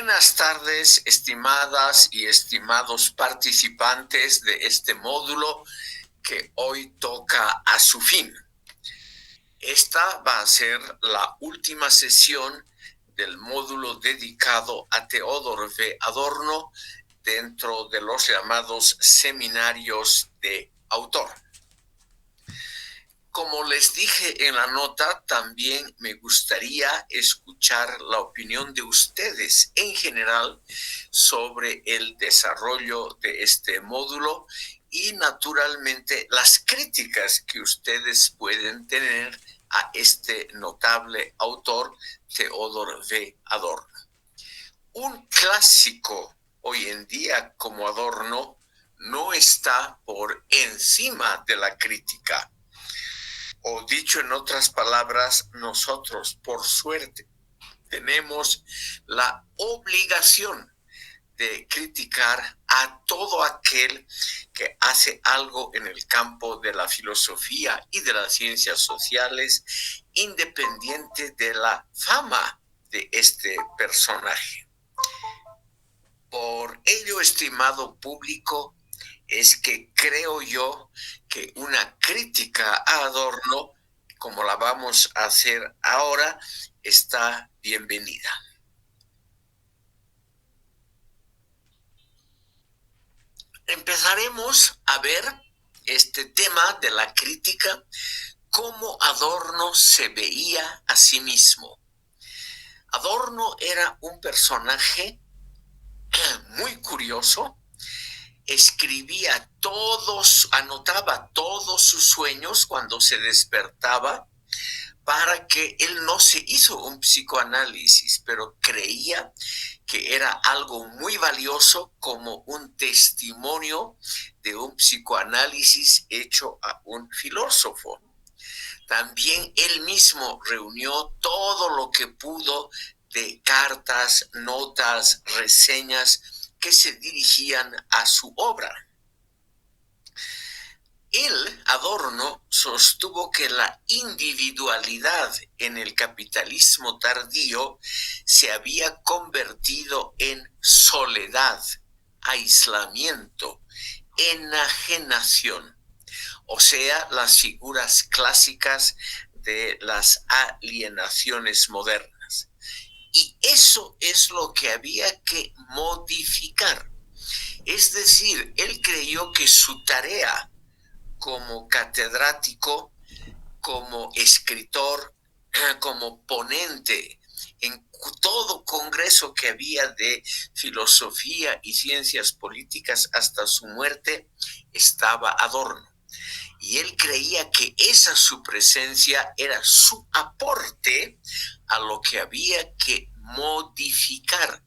Buenas tardes, estimadas y estimados participantes de este módulo que hoy toca a su fin. Esta va a ser la última sesión del módulo dedicado a Theodor W. Adorno dentro de los llamados seminarios de autor. Como les dije en la nota, también me gustaría escuchar la opinión de ustedes en general sobre el desarrollo de este módulo y naturalmente las críticas que ustedes pueden tener a este notable autor, Theodor W. Adorno. Un clásico hoy en día como Adorno no está por encima de la crítica. O dicho en otras palabras, nosotros, por suerte, tenemos la obligación de criticar a todo aquel que hace algo en el campo de la filosofía y de las ciencias sociales, independiente de la fama de este personaje. Por ello, estimado público, es que creo yo que una crítica a Adorno, como la vamos a hacer ahora, está bienvenida. Empezaremos a ver este tema de la crítica, cómo Adorno se veía a sí mismo. Adorno era un personaje muy curioso. Escribía anotaba todos sus sueños cuando se despertaba, para que él no se hizo un psicoanálisis, pero creía que era algo muy valioso como un testimonio de un psicoanálisis hecho a un filósofo. También él mismo reunió todo lo que pudo de cartas, notas, reseñas que se dirigían a su obra. Él, Adorno, sostuvo que la individualidad en el capitalismo tardío se había convertido en soledad, aislamiento, enajenación, o sea, las figuras clásicas de las alienaciones modernas. Y eso es lo que había que modificar. Es decir, él creyó que su tarea como catedrático, como escritor, como ponente en todo congreso que había de filosofía y ciencias políticas hasta su muerte, estaba Adorno. Y él creía que esa su presencia era su aporte a lo que había que modificar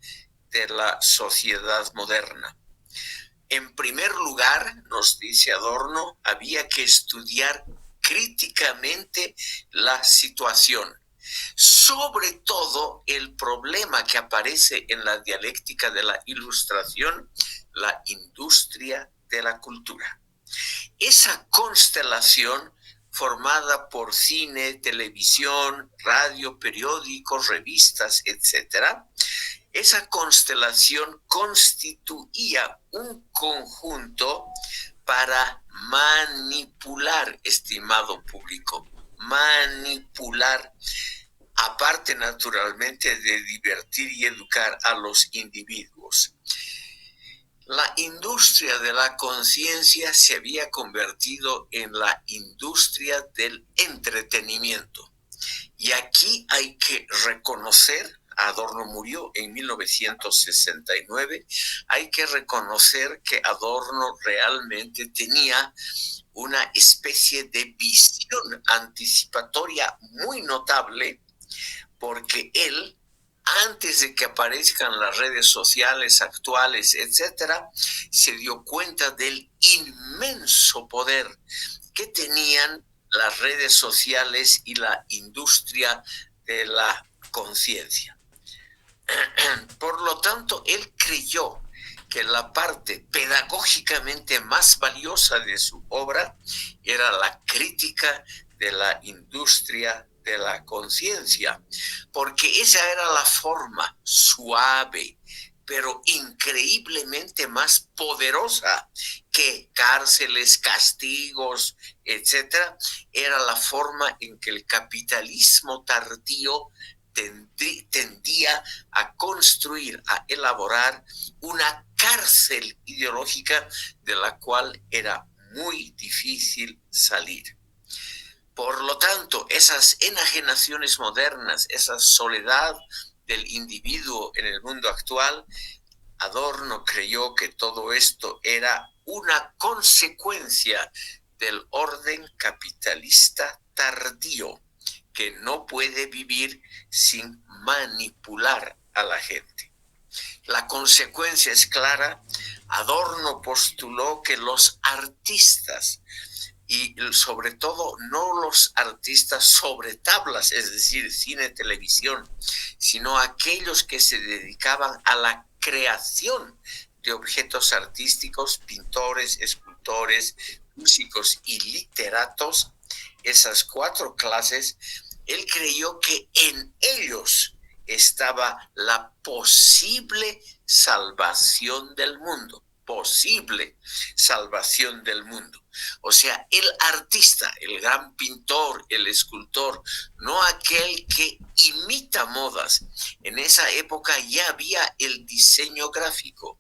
de la sociedad moderna. En primer lugar, nos dice Adorno, había que estudiar críticamente la situación, sobre todo el problema que aparece en la dialéctica de la Ilustración, la industria de la cultura. Esa constelación formada por cine, televisión, radio, periódicos, revistas, etcétera, esa constelación constituía un conjunto para manipular, estimado público, manipular, aparte naturalmente de divertir y educar a los individuos. La industria de la conciencia se había convertido en la industria del entretenimiento. Y aquí hay que reconocer, Adorno murió en 1969, hay que reconocer que Adorno realmente tenía una especie de visión anticipatoria muy notable, porque él, antes de que aparezcan las redes sociales actuales, etcétera, se dio cuenta del inmenso poder que tenían las redes sociales y la industria de la conciencia. Por lo tanto, él creyó que la parte pedagógicamente más valiosa de su obra era la crítica de la industria de la conciencia, porque esa era la forma suave, pero increíblemente más poderosa que cárceles, castigos, etcétera, era la forma en que el capitalismo tardío tendía a construir, a elaborar una cárcel ideológica de la cual era muy difícil salir. Por lo tanto, esas enajenaciones modernas, esa soledad del individuo en el mundo actual, Adorno creyó que todo esto era una consecuencia del orden capitalista tardío, que no puede vivir sin manipular a la gente. La consecuencia es clara. Adorno postuló que los artistas, y sobre todo no los artistas sobre tablas, es decir, cine, televisión, sino aquellos que se dedicaban a la creación de objetos artísticos, pintores, escultores, músicos y literatos, esas cuatro clases, él creyó que en ellos estaba la posible salvación del mundo, posible salvación del mundo. O sea, el artista, el gran pintor, el escultor, no aquel que imita modas. En esa época ya había el diseño gráfico.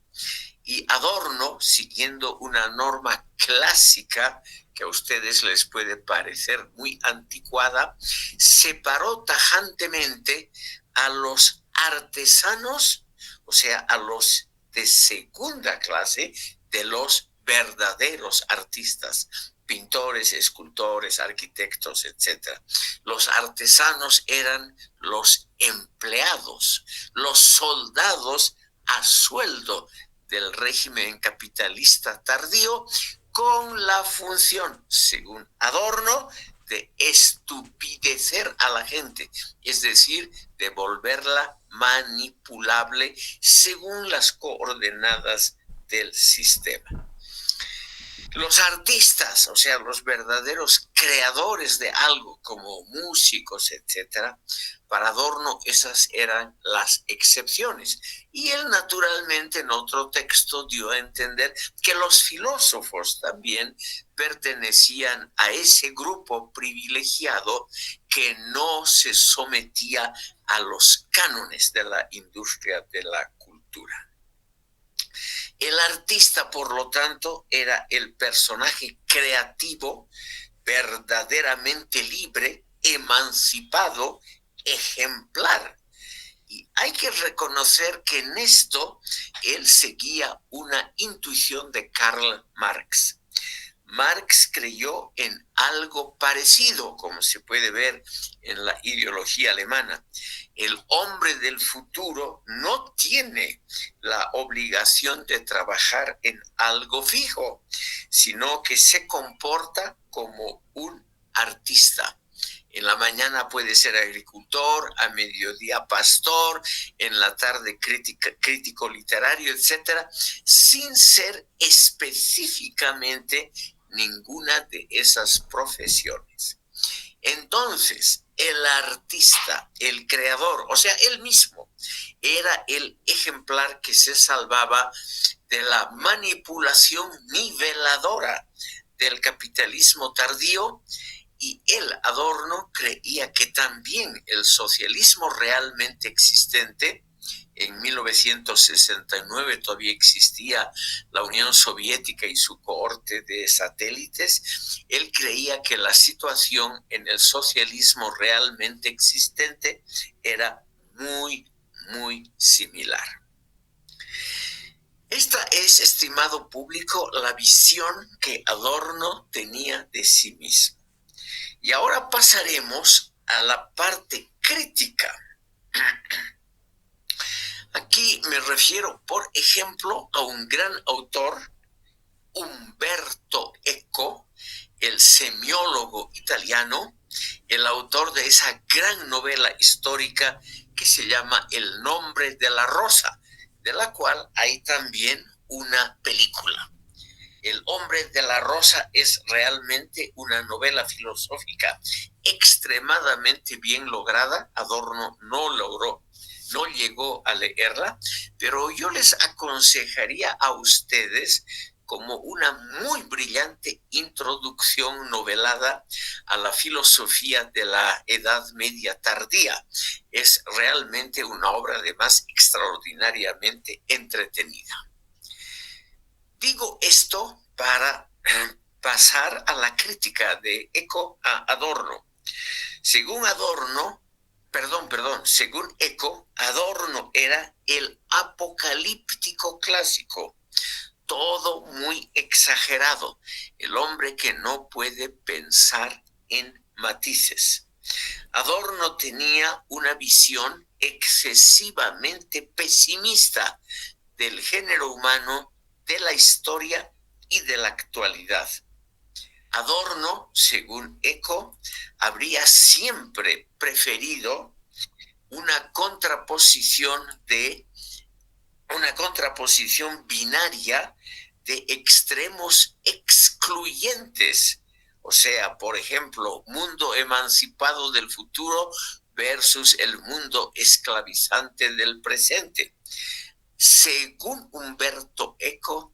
Y Adorno, siguiendo una norma clásica que a ustedes les puede parecer muy anticuada, separó tajantemente a los artesanos, o sea, a los de segunda clase, de los verdaderos artistas, pintores, escultores, arquitectos, etc. Los artesanos eran los empleados, los soldados a sueldo del régimen capitalista tardío, con la función, según Adorno, de estupidecer a la gente, es decir, de volverla manipulable según las coordenadas del sistema. Los artistas, o sea, los verdaderos creadores de algo, como músicos, etcétera, para Adorno esas eran las excepciones. Y él naturalmente en otro texto dio a entender que los filósofos también pertenecían a ese grupo privilegiado que no se sometía a los cánones de la industria de la cultura. El artista, por lo tanto, era el personaje creativo, verdaderamente libre, emancipado, ejemplar. Y hay que reconocer que en esto él seguía una intuición de Karl Marx. Marx creyó en algo parecido, como se puede ver en la ideología alemana. El hombre del futuro no tiene la obligación de trabajar en algo fijo, sino que se comporta como un artista. En la mañana puede ser agricultor, a mediodía pastor, en la tarde crítico literario, etcétera, sin ser específicamente ninguna de esas profesiones. Entonces, el artista, el creador, o sea, él mismo, era el ejemplar que se salvaba de la manipulación niveladora del capitalismo tardío. Y él, Adorno, creía que también el socialismo realmente existente, en 1969 todavía existía la Unión Soviética y su cohorte de satélites, él creía que la situación en el socialismo realmente existente era muy, muy similar. Esta es, estimado público, la visión que Adorno tenía de sí mismo. Y ahora pasaremos a la parte crítica. Aquí me refiero, por ejemplo, a un gran autor, Umberto Eco, el semiólogo italiano, el autor de esa gran novela histórica que se llama El nombre de la rosa, de la cual hay también una película. El hombre de la rosa es realmente una novela filosófica extremadamente bien lograda. Adorno no llegó a leerla, pero yo les aconsejaría a ustedes como una muy brillante introducción novelada a la filosofía de la Edad Media tardía. Es realmente una obra además extraordinariamente entretenida. Digo esto para pasar a la crítica de Eco a Adorno. Según Eco, Adorno era el apocalíptico clásico, todo muy exagerado, el hombre que no puede pensar en matices. Adorno tenía una visión excesivamente pesimista del género humano, de la historia y de la actualidad. Adorno, según Eco, habría siempre preferido una contraposición binaria de extremos excluyentes. O sea, por ejemplo, mundo emancipado del futuro versus el mundo esclavizante del presente. Según Umberto Eco,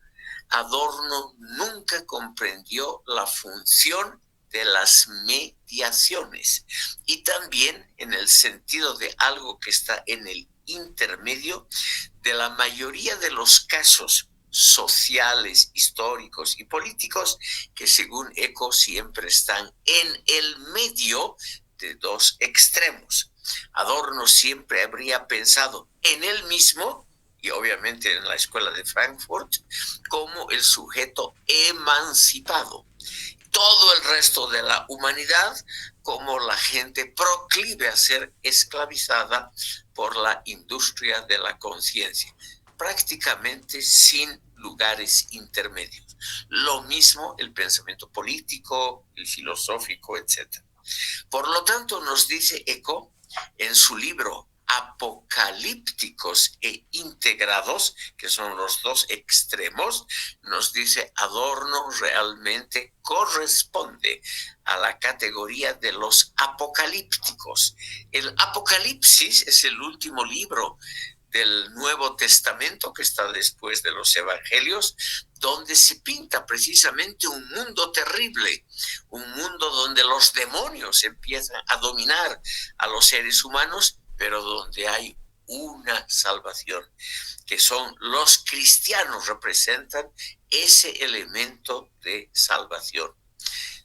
Adorno nunca comprendió la función de las mediaciones y también en el sentido de algo que está en el intermedio de la mayoría de los casos sociales, históricos y políticos que según Eco siempre están en el medio de dos extremos. Adorno siempre habría pensado en él mismo y obviamente en la escuela de Frankfurt como el sujeto emancipado. Todo el resto de la humanidad como la gente proclive a ser esclavizada por la industria de la conciencia, prácticamente sin lugares intermedios. Lo mismo el pensamiento político, el filosófico, etc. Por lo tanto, nos dice Eco en su libro Apocalípticos e integrados, que son los dos extremos, nos dice Adorno realmente corresponde a la categoría de los apocalípticos. El Apocalipsis es el último libro del Nuevo Testamento que está después de los Evangelios, donde se pinta precisamente un mundo terrible, un mundo donde los demonios empiezan a dominar a los seres humanos, pero donde hay una salvación, que son los cristianos, representan ese elemento de salvación.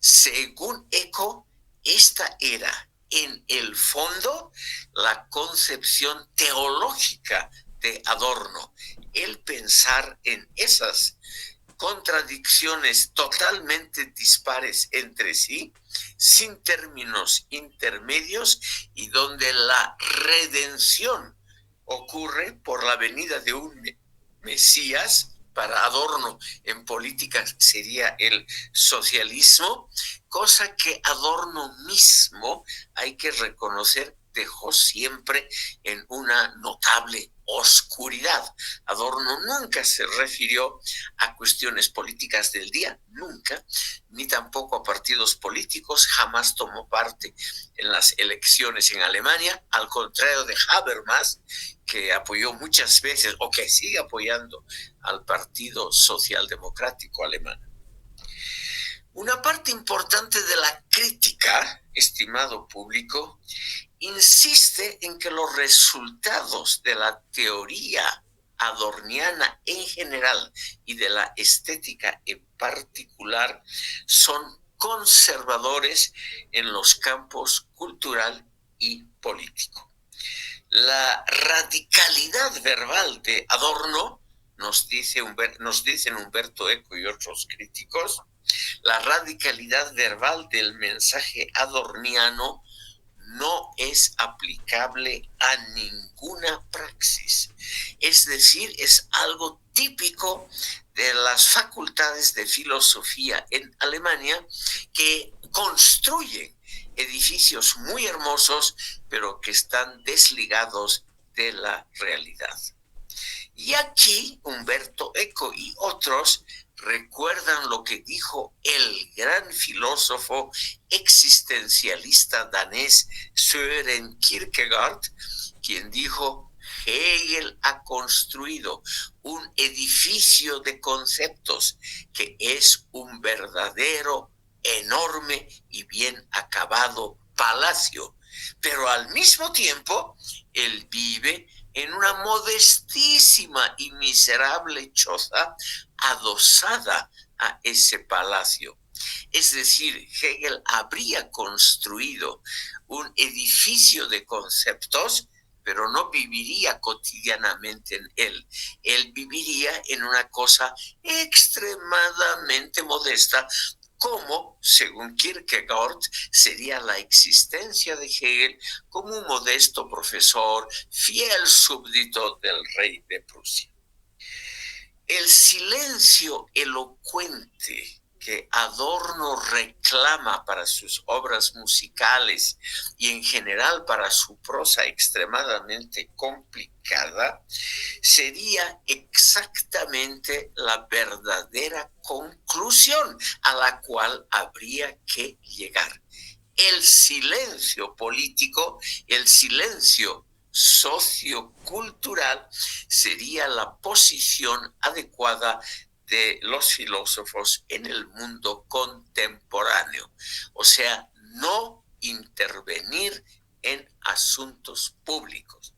Según Eco, esta era en el fondo la concepción teológica de Adorno, el pensar en esas contradicciones totalmente dispares entre sí, sin términos intermedios, y donde la redención ocurre por la venida de un Mesías. Para Adorno en política sería el socialismo, cosa que Adorno mismo, hay que reconocer, dejó siempre en una notable oscuridad. Adorno nunca se refirió a cuestiones políticas del día, nunca, ni tampoco a partidos políticos, jamás tomó parte en las elecciones en Alemania, al contrario de Habermas, que apoyó muchas veces o que sigue apoyando al Partido Socialdemocrático alemán. Una parte importante de la crítica, estimado público, insiste en que los resultados de la teoría adorniana en general y de la estética en particular son conservadores en los campos cultural y político. La radicalidad verbal de Adorno, nos dicen Umberto Eco y otros críticos, la radicalidad verbal del mensaje adorniano no es aplicable a ninguna praxis. Es decir, es algo típico de las facultades de filosofía en Alemania, que construyen edificios muy hermosos, pero que están desligados de la realidad. Y aquí Umberto Eco y otros recuerdan lo que dijo el gran filósofo existencialista danés Søren Kierkegaard, quien dijo: Hegel ha construido un edificio de conceptos que es un verdadero, enorme y bien acabado palacio, pero al mismo tiempo él vive en una modestísima y miserable choza adosada a ese palacio. Es decir, Hegel habría construido un edificio de conceptos, pero no viviría cotidianamente en él. Él viviría en una cosa extremadamente modesta, como, según Kierkegaard, sería la existencia de Hegel como un modesto profesor, fiel súbdito del rey de Prusia. El silencio elocuente que Adorno reclama para sus obras musicales y en general para su prosa extremadamente complicada, sería exactamente la verdadera conclusión a la cual habría que llegar. El silencio político, el silencio sociocultural sería la posición adecuada de los filósofos en el mundo contemporáneo. O sea, no intervenir en asuntos públicos.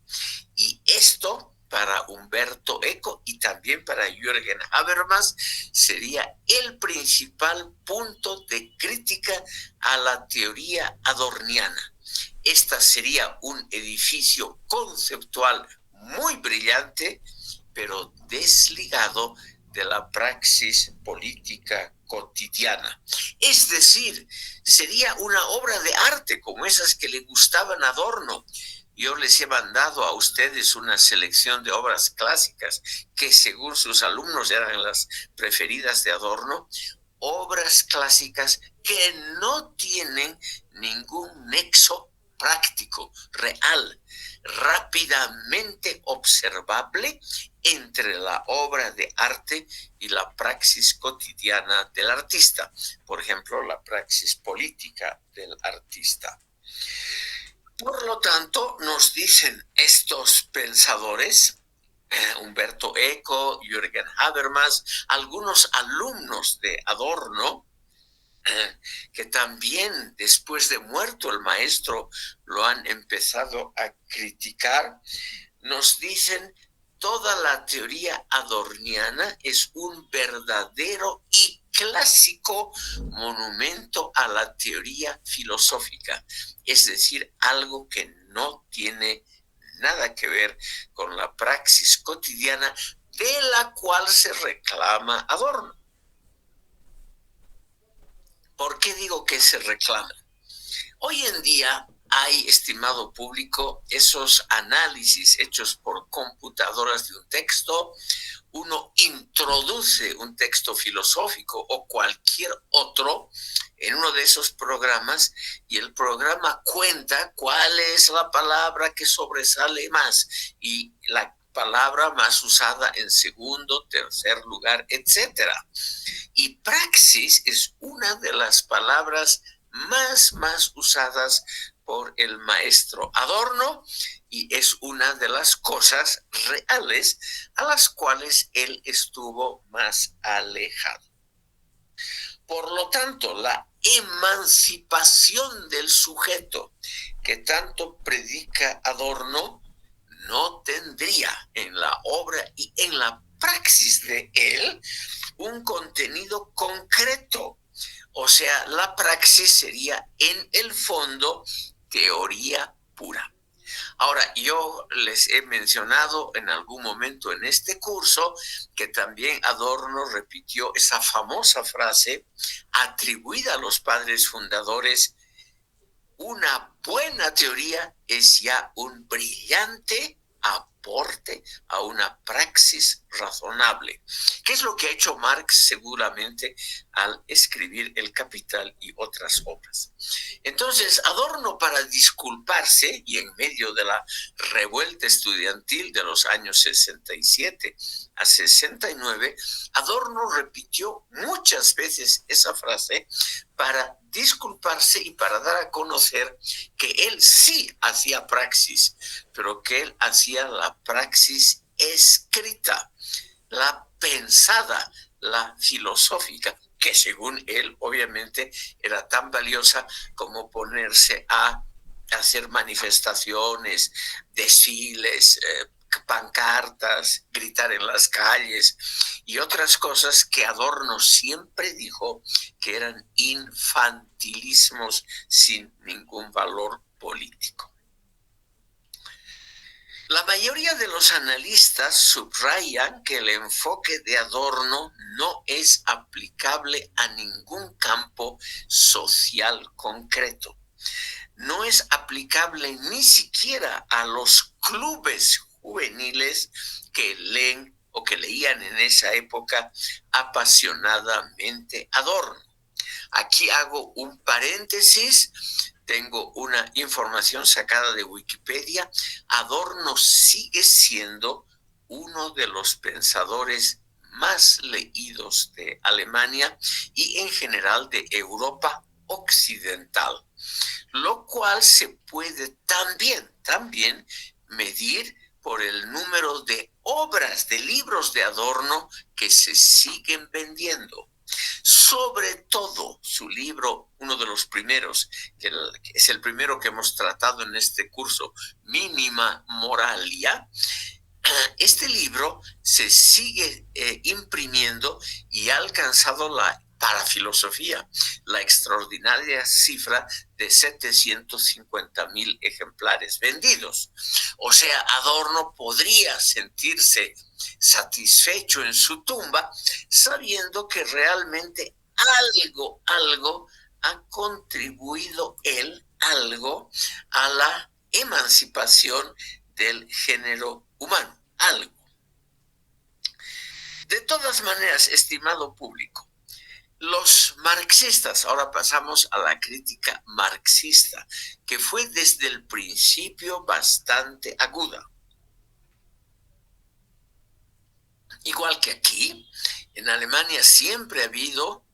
Y esto para Umberto Eco y también para Jürgen Habermas sería el principal punto de crítica a la teoría adorniana. Esta sería un edificio conceptual muy brillante, pero desligado de la praxis política cotidiana. Es decir, sería una obra de arte como esas que le gustaban a Adorno. Yo les he mandado a ustedes una selección de obras clásicas que según sus alumnos eran las preferidas de Adorno, obras clásicas que no tienen ningún nexo práctico, real, rápidamente observable entre la obra de arte y la praxis cotidiana del artista. Por ejemplo, la praxis política del artista. Por lo tanto, nos dicen estos pensadores, Umberto Eco, Jürgen Habermas, algunos alumnos de Adorno, que también después de muerto el maestro lo han empezado a criticar, nos dicen toda la teoría adorniana es un verdadero y clásico monumento a la teoría filosófica, es decir, algo que no tiene nada que ver con la praxis cotidiana de la cual se reclama Adorno. ¿Por qué digo que se reclama? Hoy en día hay, estimado público, esos análisis hechos por computadoras de un texto. Uno introduce un texto filosófico o cualquier otro en uno de esos programas y el programa cuenta cuál es la palabra que sobresale más y la palabra más usada en segundo, tercer lugar, etcétera. Y praxis es una de las palabras más usadas por el maestro Adorno y es una de las cosas reales a las cuales él estuvo más alejado. Por lo tanto, la emancipación del sujeto que tanto predica Adorno no tendría en la obra y en la praxis de él un contenido concreto. O sea, la praxis sería en el fondo teoría pura. Ahora, yo les he mencionado en algún momento en este curso que también Adorno repitió esa famosa frase atribuida a los padres fundadores: una buena teoría es ya un brillante aporte a una praxis razonable. ¿Qué es lo que ha hecho Marx seguramente al escribir El Capital y otras obras? Entonces, Adorno, para disculparse y en medio de la revuelta estudiantil de los años 67 a 69, Adorno repitió muchas veces esa frase para disculparse y para dar a conocer que él sí hacía praxis, pero que él hacía la la praxis escrita, la pensada, la filosófica, que según él obviamente era tan valiosa como ponerse a hacer manifestaciones, desfiles, pancartas, gritar en las calles y otras cosas que Adorno siempre dijo que eran infantilismos sin ningún valor político. La mayoría de los analistas subrayan que el enfoque de Adorno no es aplicable a ningún campo social concreto. No es aplicable ni siquiera a los clubes juveniles que leen o que leían en esa época apasionadamente Adorno. Aquí hago un paréntesis. Tengo una información sacada de Wikipedia. Adorno sigue siendo uno de los pensadores más leídos de Alemania y en general de Europa occidental, lo cual se puede también medir por el número de obras, de libros de Adorno que se siguen vendiendo. Sobre todo su libro, uno de los primeros, que es el primero que hemos tratado en este curso, Minima Moralia. Este libro se sigue imprimiendo y ha alcanzado para filosofía la extraordinaria cifra de 750,000 ejemplares vendidos. O sea, Adorno podría sentirse satisfecho en su tumba sabiendo que realmente algo ha contribuido él, algo a la emancipación del género humano, algo. De todas maneras, estimado público, los marxistas, ahora pasamos a la crítica marxista, que fue desde el principio bastante aguda. Igual que aquí, en Alemania siempre ha habido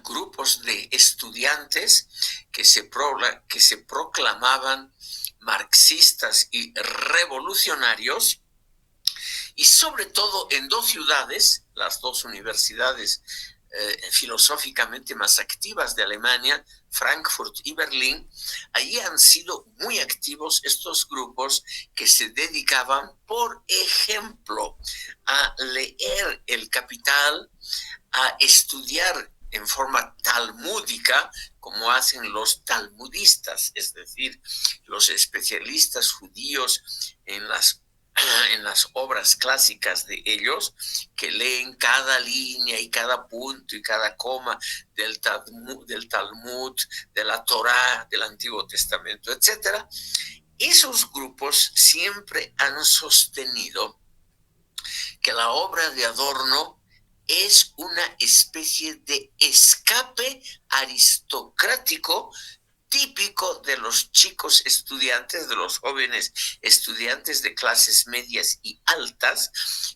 grupos de estudiantes que se proclamaban marxistas y revolucionarios, y sobre todo en dos ciudades, las dos universidades filosóficamente más activas de Alemania, Frankfurt y Berlín. Allí han sido muy activos estos grupos que se dedicaban, por ejemplo, a leer El Capital, a estudiar en forma talmúdica, como hacen los talmudistas, es decir, los especialistas judíos en las obras clásicas de ellos, que leen cada línea y cada punto y cada coma del Talmud, de la Torá, del Antiguo Testamento, etc. Esos grupos siempre han sostenido que la obra de Adorno es una especie de escape aristocrático típico de los chicos estudiantes, de los jóvenes estudiantes de clases medias y altas,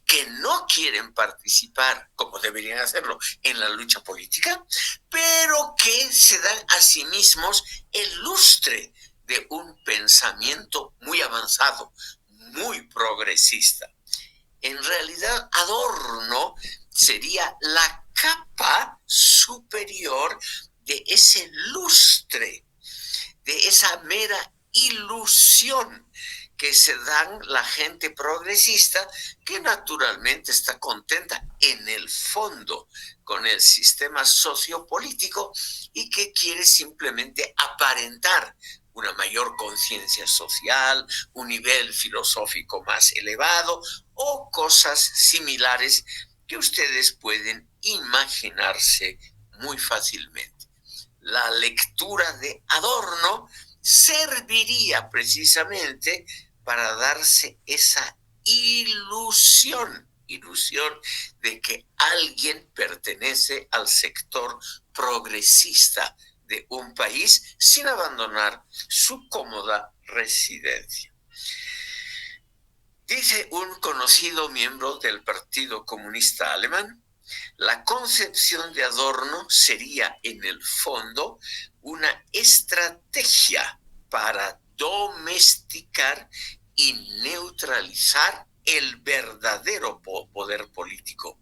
que no quieren participar, como deberían hacerlo, en la lucha política, pero que se dan a sí mismos el lustre de un pensamiento muy avanzado, muy progresista. En realidad, Adorno sería la capa superior de ese lustre, de esa mera ilusión que se dan la gente progresista, que naturalmente está contenta en el fondo con el sistema sociopolítico y que quiere simplemente aparentar una mayor conciencia social, un nivel filosófico más elevado o cosas similares que ustedes pueden imaginarse muy fácilmente. La lectura de Adorno serviría precisamente para darse esa ilusión de que alguien pertenece al sector progresista de un país sin abandonar su cómoda residencia. Dice un conocido miembro del Partido Comunista Alemán: la concepción de Adorno sería, en el fondo, una estrategia para domesticar y neutralizar el verdadero poder político,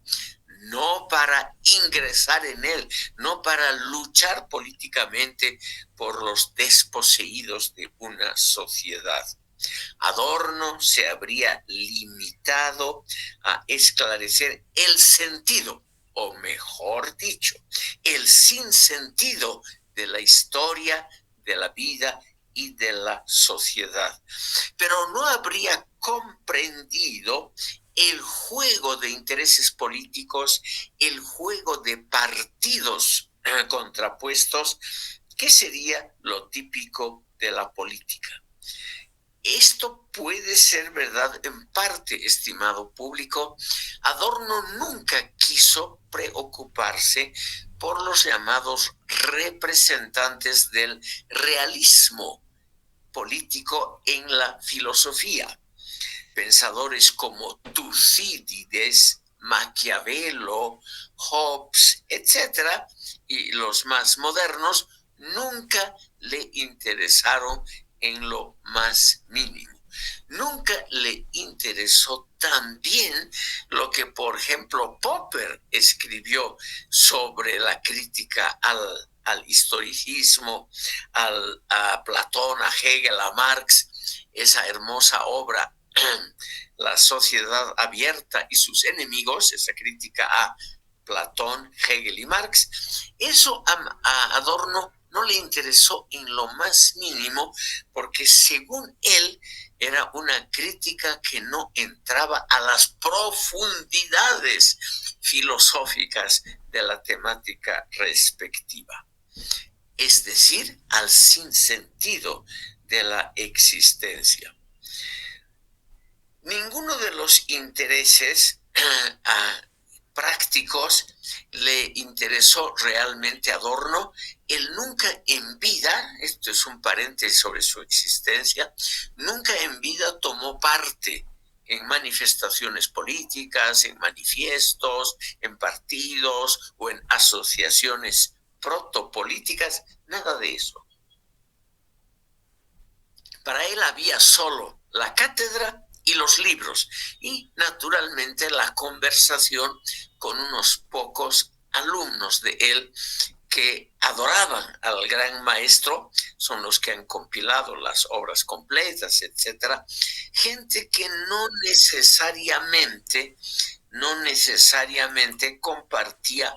no para ingresar en él, no para luchar políticamente por los desposeídos de una sociedad. Adorno se habría limitado a esclarecer el sentido, o mejor dicho, el sinsentido de la historia, de la vida y de la sociedad. Pero no habría comprendido el juego de intereses políticos, el juego de partidos contrapuestos, que sería lo típico de la política. Esto puede ser verdad en parte, estimado público. Adorno nunca quiso preocuparse por los llamados representantes del realismo político en la filosofía. Pensadores como Tucídides, Maquiavelo, Hobbes, etcétera, y los más modernos, nunca le interesaron en lo más mínimo. Nunca le interesó también lo que, por ejemplo, Popper escribió sobre la crítica al historicismo, a Platón, a Hegel, a Marx, esa hermosa obra, La sociedad abierta y sus enemigos, esa crítica a Platón, Hegel y Marx. Eso a Adorno no le interesó en lo más mínimo, porque según él era una crítica que no entraba a las profundidades filosóficas de la temática respectiva, es decir, al sinsentido de la existencia. Ninguno de los intereses prácticos le interesó realmente a Adorno. Él nunca en vida, esto es un paréntesis sobre su existencia, nunca en vida tomó parte en manifestaciones políticas, en manifiestos, en partidos o en asociaciones protopolíticas, nada de eso. Para él había solo la cátedra y los libros, y naturalmente la conversación con unos pocos alumnos de él que adoraban al gran maestro, son los que han compilado las obras completas, etcétera. Gente que no necesariamente compartía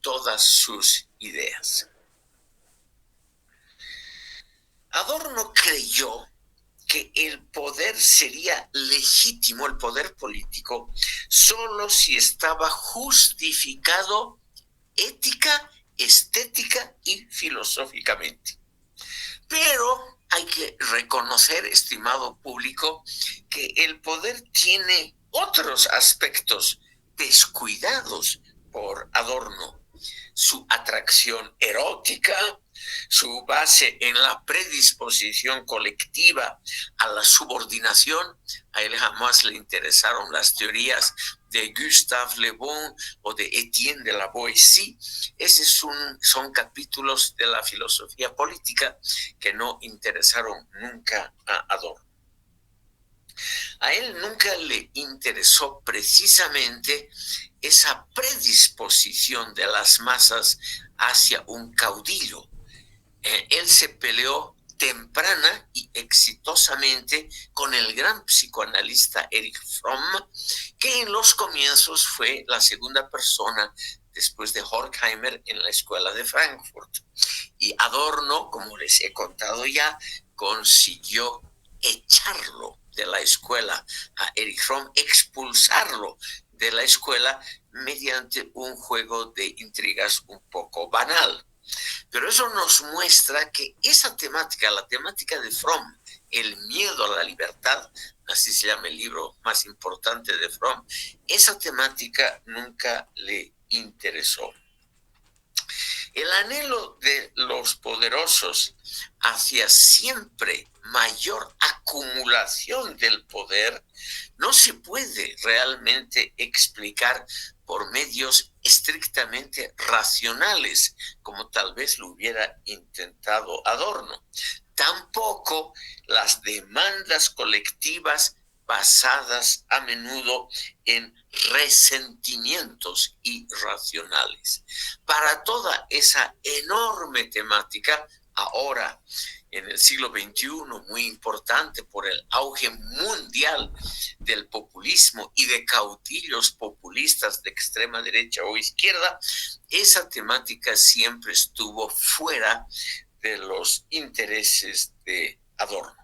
todas sus ideas. Adorno creyó que el poder sería legítimo, el poder político, solo si estaba justificado ética, estética y filosóficamente. Pero hay que reconocer, estimado público, que el poder tiene otros aspectos descuidados por Adorno. Su atracción erótica, su base en la predisposición colectiva a la subordinación. A él jamás le interesaron las teorías de Gustave Le Bon o de Etienne de la Boétie. Esos son capítulos de la filosofía política que no interesaron nunca a Adorno. A él nunca le interesó precisamente esa predisposición de las masas hacia un caudillo. Él se peleó temprana y exitosamente con el gran psicoanalista Erich Fromm, que en los comienzos fue la segunda persona después de Horkheimer en la escuela de Frankfurt. Y Adorno, como les he contado ya, consiguió echarlo de la escuela a Erich Fromm, expulsarlo de la escuela mediante un juego de intrigas un poco banal. Pero eso nos muestra que esa temática, la temática de Fromm, el miedo a la libertad, así se llama el libro más importante de Fromm, esa temática nunca le interesó. El anhelo de los poderosos hacia siempre mayor acumulación del poder no se puede realmente explicar por medios estrictamente racionales, como tal vez lo hubiera intentado Adorno. tampoco las demandas colectivas basadas a menudo en resentimientos irracionales. Para toda esa enorme temática, ahora en el siglo XXI, muy importante por el auge mundial del populismo y de caudillos populistas de extrema derecha o izquierda, esa temática siempre estuvo fuera de los intereses de Adorno.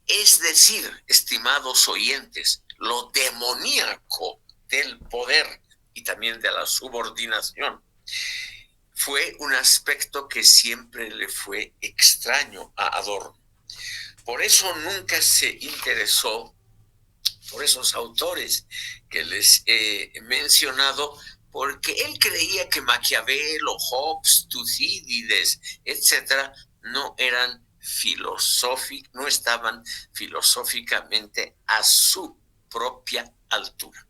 Es decir, estimados oyentes, lo demoníaco del poder y también de la subordinación fue un aspecto que siempre le fue extraño a Adorno. Por eso nunca se interesó por esos autores que les he mencionado, porque él creía que Maquiavelo, Hobbes, Tucídides, etcétera, no estaban filosóficamente a su propia altura.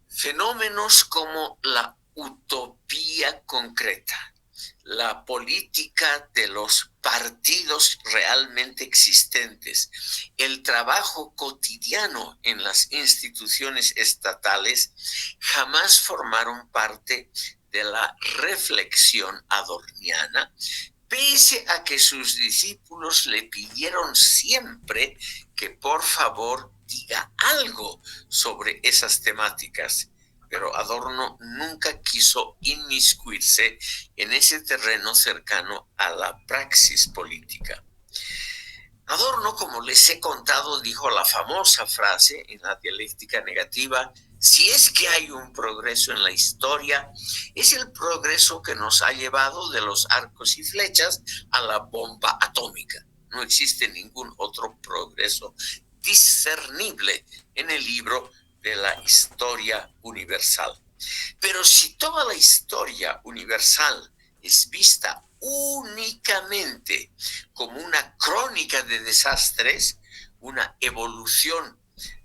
Fenómenos como la utopía concreta, la política de los partidos realmente existentes, el trabajo cotidiano en las instituciones estatales, jamás formaron parte de la reflexión adorniana, pese a que sus discípulos le pidieron siempre que por favor diga algo sobre esas temáticas. Pero Adorno nunca quiso inmiscuirse en ese terreno cercano a la praxis política. Adorno, como les he contado, dijo la famosa frase en la dialéctica negativa: si es que hay un progreso en la historia, es el progreso que nos ha llevado de los arcos y flechas a la bomba atómica. No existe ningún otro progreso discernible en el libro de la historia universal. Pero si toda la historia universal es vista únicamente como una crónica de desastres, una evolución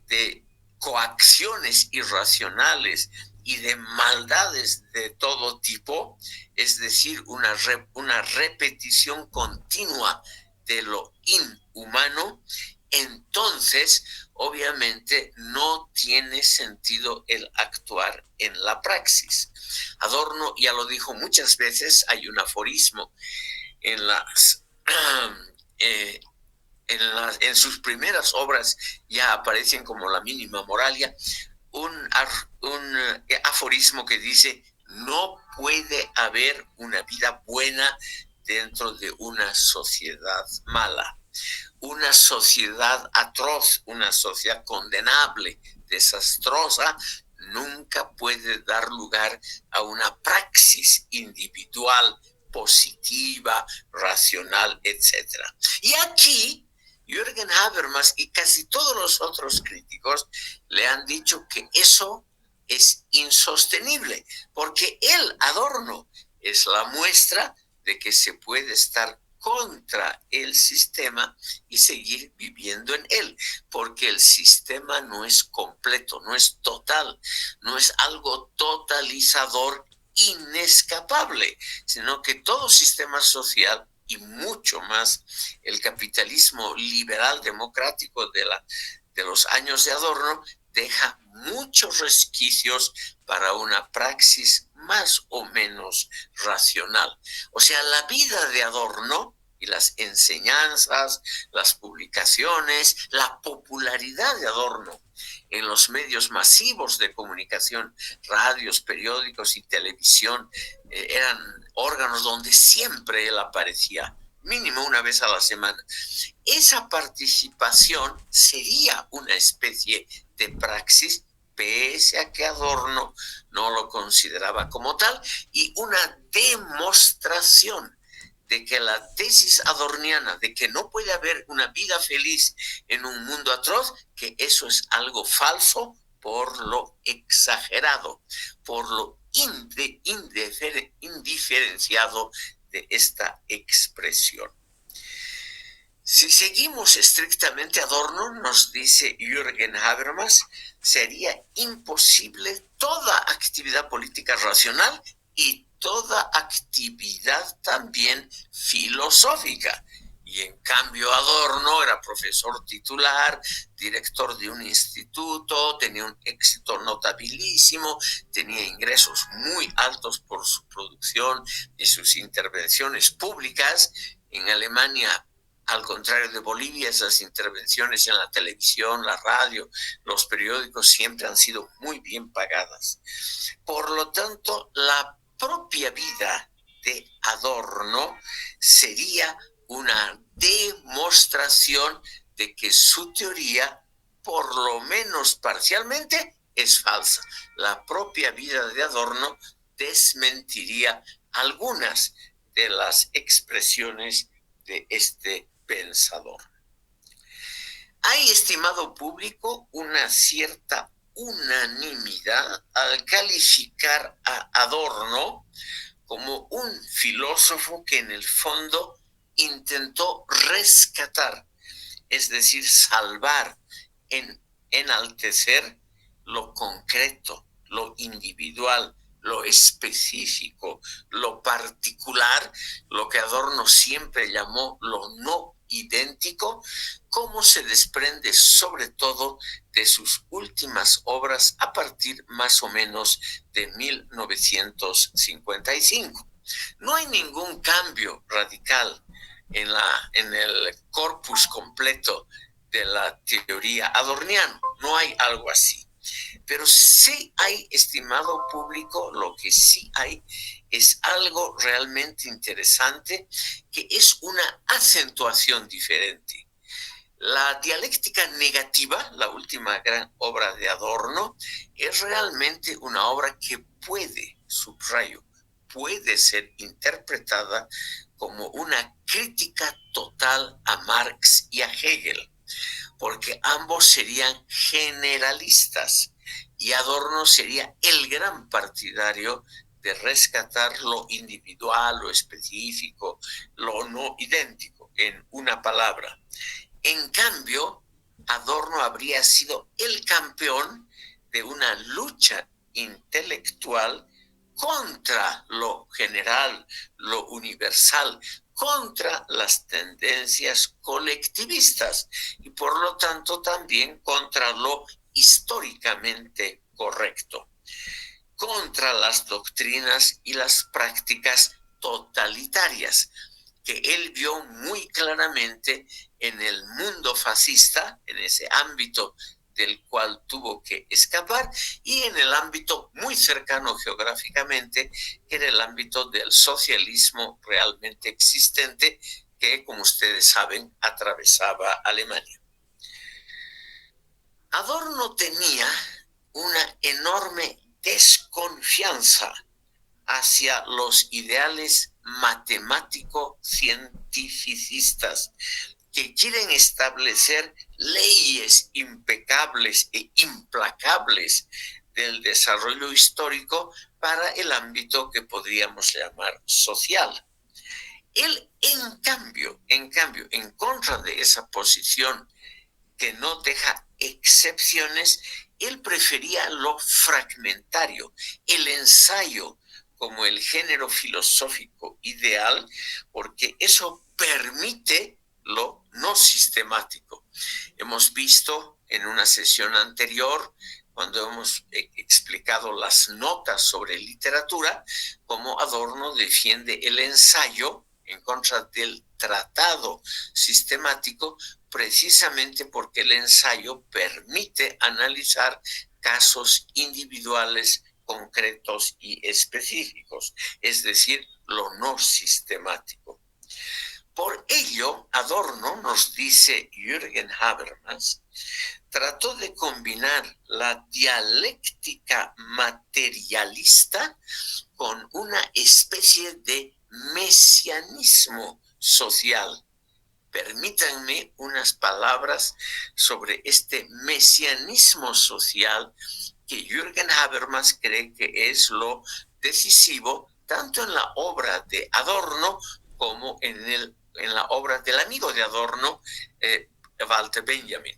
de coacciones irracionales y de maldades de todo tipo, es decir, una repetición continua de lo inhumano, entonces obviamente no tiene sentido el actuar en la praxis. Adorno ya lo dijo muchas veces, hay un aforismo en sus primeras obras, ya aparecen como la Mínima Moralia, un aforismo que dice: no puede haber una vida buena dentro de una sociedad mala. Una sociedad atroz, una sociedad condenable, desastrosa, nunca puede dar lugar a una praxis individual, positiva, racional, etc. Y aquí Jürgen Habermas y casi todos los otros críticos le han dicho que eso es insostenible, porque él, Adorno, es la muestra de que se puede estar contra el sistema y seguir viviendo en él, porque el sistema no es completo, no es total, no es algo totalizador inescapable, sino que todo sistema social, y mucho más el capitalismo liberal democrático de los años de Adorno, deja muchos resquicios para una praxis más o menos racional. O sea, la vida de Adorno y las enseñanzas, las publicaciones, la popularidad de Adorno en los medios masivos de comunicación, radios, periódicos y televisión, eran órganos donde siempre él aparecía, mínimo una vez a la semana. Esa participación sería una especie de praxis, pese a que Adorno no lo consideraba como tal, y una demostración de que la tesis adorniana de que no puede haber una vida feliz en un mundo atroz, que eso es algo falso por lo exagerado, por lo indiferenciado de esta expresión. Si seguimos estrictamente Adorno, nos dice Jürgen Habermas, sería imposible toda actividad política racional y toda actividad también filosófica. Y en cambio Adorno era profesor titular, director de un instituto, tenía un éxito notabilísimo, tenía ingresos muy altos por su producción y sus intervenciones públicas. En Alemania, al contrario de Bolivia, esas intervenciones en la televisión, la radio, los periódicos siempre han sido muy bien pagadas. Por lo tanto, la propia vida de Adorno sería una demostración de que su teoría, por lo menos parcialmente, es falsa. La propia vida de Adorno desmentiría algunas de las expresiones de este pensador. Hay, estimado público, una cierta unanimidad al calificar a Adorno como un filósofo que en el fondo intentó rescatar, es decir, salvar, enaltecer lo concreto, lo individual, lo específico, lo particular, lo que Adorno siempre llamó lo no idéntico, como se desprende sobre todo de sus últimas obras a partir más o menos de 1955. No hay ningún cambio radical en el corpus completo de la teoría adorniana, no hay algo así. Pero sí hay, estimado público, lo que sí hay es algo realmente interesante, que es una acentuación diferente. La dialéctica negativa, la última gran obra de Adorno, es realmente una obra que puede, subrayo, puede ser interpretada como una crítica total a Marx y a Hegel, porque ambos serían generalistas y Adorno sería el gran partidario de rescatar lo individual, lo específico, lo no idéntico, en una palabra. En cambio, Adorno habría sido el campeón de una lucha intelectual contra lo general, lo universal, contra las tendencias colectivistas y por lo tanto también contra lo históricamente correcto, contra las doctrinas y las prácticas totalitarias que él vio muy claramente en el mundo fascista, en ese ámbito del cual tuvo que escapar, y en el ámbito muy cercano geográficamente, que era el ámbito del socialismo realmente existente, que, como ustedes saben, atravesaba Alemania. Adorno tenía una enorme desconfianza hacia los ideales matemático-cientificistas que quieren establecer leyes impecables e implacables del desarrollo histórico para el ámbito que podríamos llamar social. Él, en contra de esa posición que no deja excepciones, él prefería lo fragmentario, el ensayo como el género filosófico ideal, porque eso permite lo no sistemático. Hemos visto en una sesión anterior, cuando hemos explicado las notas sobre literatura, cómo Adorno defiende el ensayo en contra del tratado sistemático, precisamente porque el ensayo permite analizar casos individuales, concretos y específicos, es decir, lo no sistemático. Por ello, Adorno, nos dice Jürgen Habermas, trató de combinar la dialéctica materialista con una especie de mesianismo social. Permítanme unas palabras sobre este mesianismo social que Jürgen Habermas cree que es lo decisivo tanto en la obra de Adorno como en la obra del amigo de Adorno, Walter Benjamin.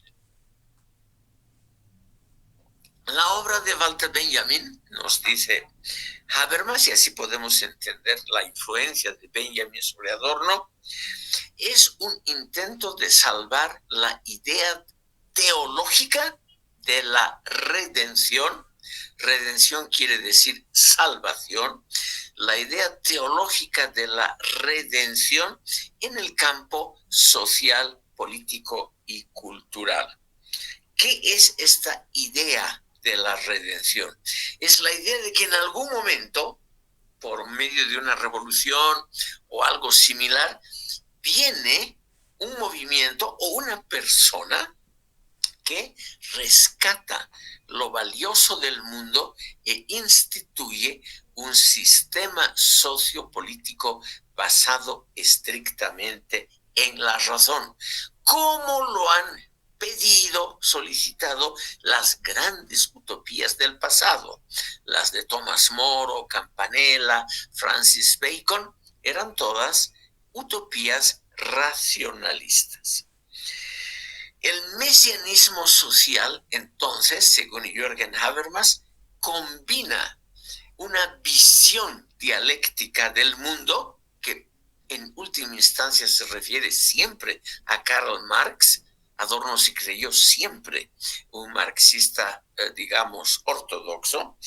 La obra de Walter Benjamin, nos dice Habermas, y así podemos entender la influencia de Benjamin sobre Adorno, es un intento de salvar la idea teológica de la redención. Redención quiere decir salvación. La idea teológica de la redención en el campo social, político y cultural. ¿Qué es esta idea de la redención? Es la idea de que en algún momento, por medio de una revolución o algo similar, viene un movimiento o una persona que rescata lo valioso del mundo e instituye un sistema sociopolítico basado estrictamente en la razón, como lo han pedido, solicitado las grandes utopías del pasado, las de Thomas More, Campanella, Francis Bacon, eran todas utopías racionalistas. El mesianismo social, entonces, según Jürgen Habermas, combina una visión dialéctica del mundo que en última instancia se refiere siempre a Karl Marx. Adorno se creyó siempre un marxista, digamos, ortodoxo,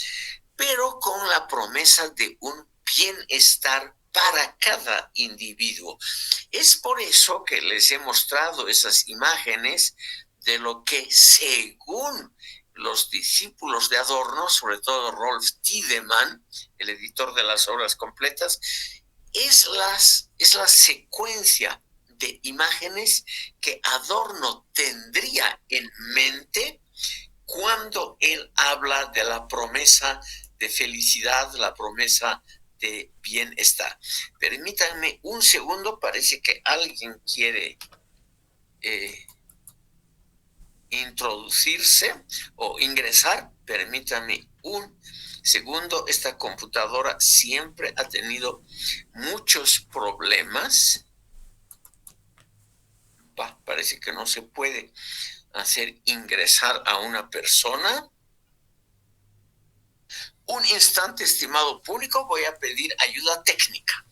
pero con la promesa de un bienestar para cada individuo. Es por eso que les he mostrado esas imágenes de lo que, según los discípulos de Adorno, sobre todo Rolf Tiedemann, el editor de las obras completas, es la secuencia de imágenes que Adorno tendría en mente cuando él habla de la promesa de felicidad, la promesa de bienestar. Permítanme un segundo, parece que alguien quiere introducirse o ingresar. Permítanme un segundo, esta computadora siempre ha tenido muchos problemas. Parece que no se puede hacer ingresar a una persona. Un instante, estimado público, voy a pedir ayuda técnica.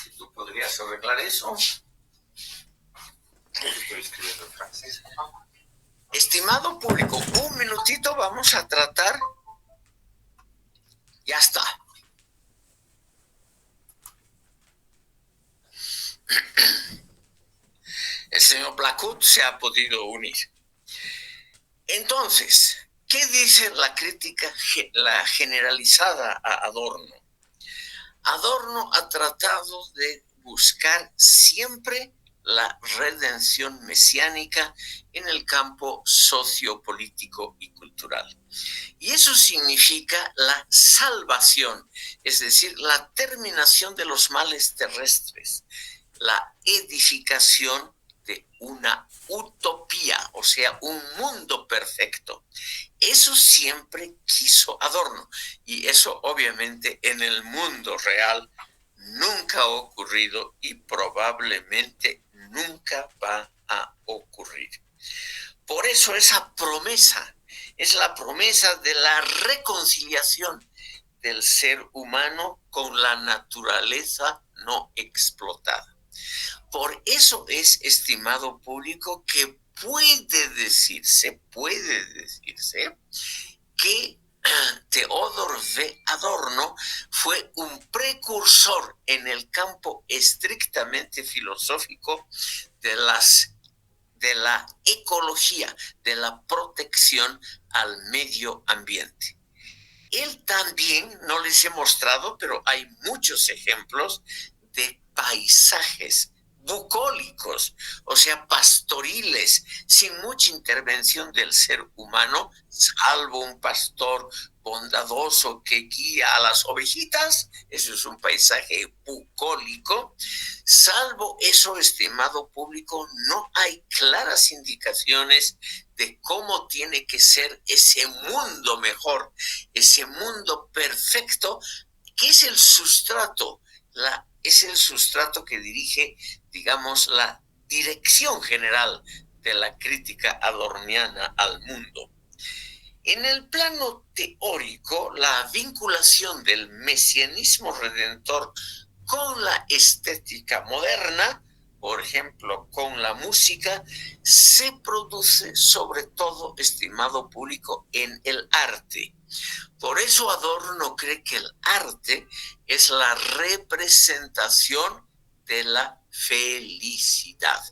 Si tú podrías arreglar eso. Estoy escribiendo en francés. Estimado público, un minutito, vamos a tratar. Ya está. El señor Blackwood se ha podido unir. Entonces, ¿qué dice la crítica, la generalizada a Adorno? Adorno ha tratado de buscar siempre la redención mesiánica en el campo sociopolítico y cultural. Y eso significa la salvación, es decir, la terminación de los males terrestres, la edificación de una utopía, o sea, un mundo perfecto. Eso siempre quiso Adorno, y eso obviamente en el mundo real nunca ha ocurrido y probablemente nunca va a ocurrir. Por eso esa promesa es la promesa de la reconciliación del ser humano con la naturaleza no explotada. Por eso es, estimado público, que puede decirse que Theodor W. Adorno fue un precursor en el campo estrictamente filosófico de la ecología, de la protección al medio ambiente. Él también, no les he mostrado, pero hay muchos ejemplos de paisajes bucólicos, o sea, pastoriles, sin mucha intervención del ser humano, salvo un pastor bondadoso que guía a las ovejitas. Eso es un paisaje bucólico. Salvo eso, estimado público, no hay claras indicaciones de cómo tiene que ser ese mundo mejor, ese mundo perfecto, que es el sustrato, es el sustrato que dirige, digamos, la dirección general de la crítica adorniana al mundo. En el plano teórico, la vinculación del mesianismo redentor con la estética moderna, por ejemplo, con la música, se produce sobre todo, estimado público, en el arte. Por eso Adorno cree que el arte es la representación de la felicidad.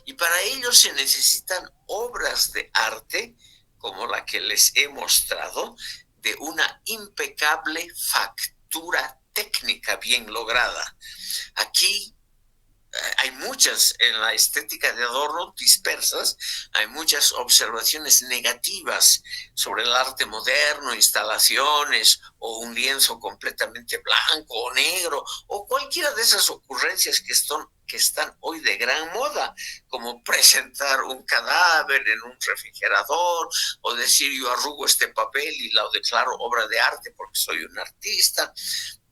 Y para ello se necesitan obras de arte, como la que les he mostrado, de una impecable factura técnica bien lograda. Aquí hay muchas, en la estética de Adorno, dispersas, hay muchas observaciones negativas sobre el arte moderno, instalaciones o un lienzo completamente blanco o negro o cualquiera de esas ocurrencias que están hoy de gran moda, como presentar un cadáver en un refrigerador o decir yo arrugo este papel y lo declaro obra de arte porque soy un artista.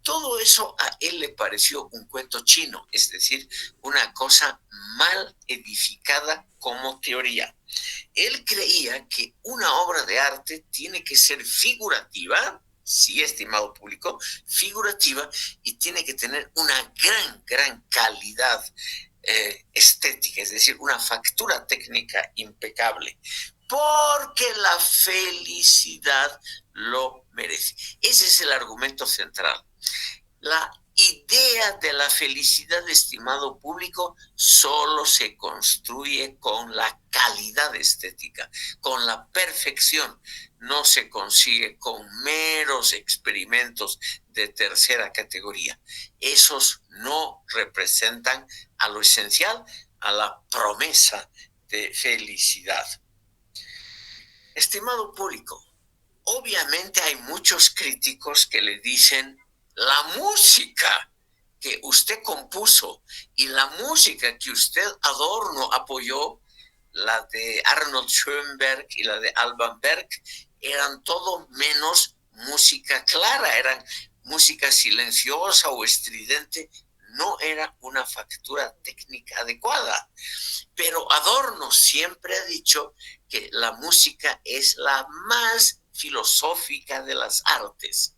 Todo eso a él le pareció un cuento chino, es decir, una cosa mal edificada como teoría. Él creía que una obra de arte tiene que ser figurativa, sí, estimado público, figurativa, y tiene que tener una gran calidad estética, es decir, una factura técnica impecable, porque la felicidad lo merece. Ese es el argumento central. La idea de la felicidad, estimado público, solo se construye con la calidad estética, con la perfección. No se consigue con meros experimentos de tercera categoría. Esos no representan a lo esencial, a la promesa de felicidad. Estimado público, obviamente hay muchos críticos que le dicen: la música que usted compuso y la música que usted, Adorno, apoyó, la de Arnold Schoenberg y la de Alban Berg, eran todo menos música clara, eran música silenciosa o estridente, no era una factura técnica adecuada. Pero Adorno siempre ha dicho que la música es la más filosófica de las artes,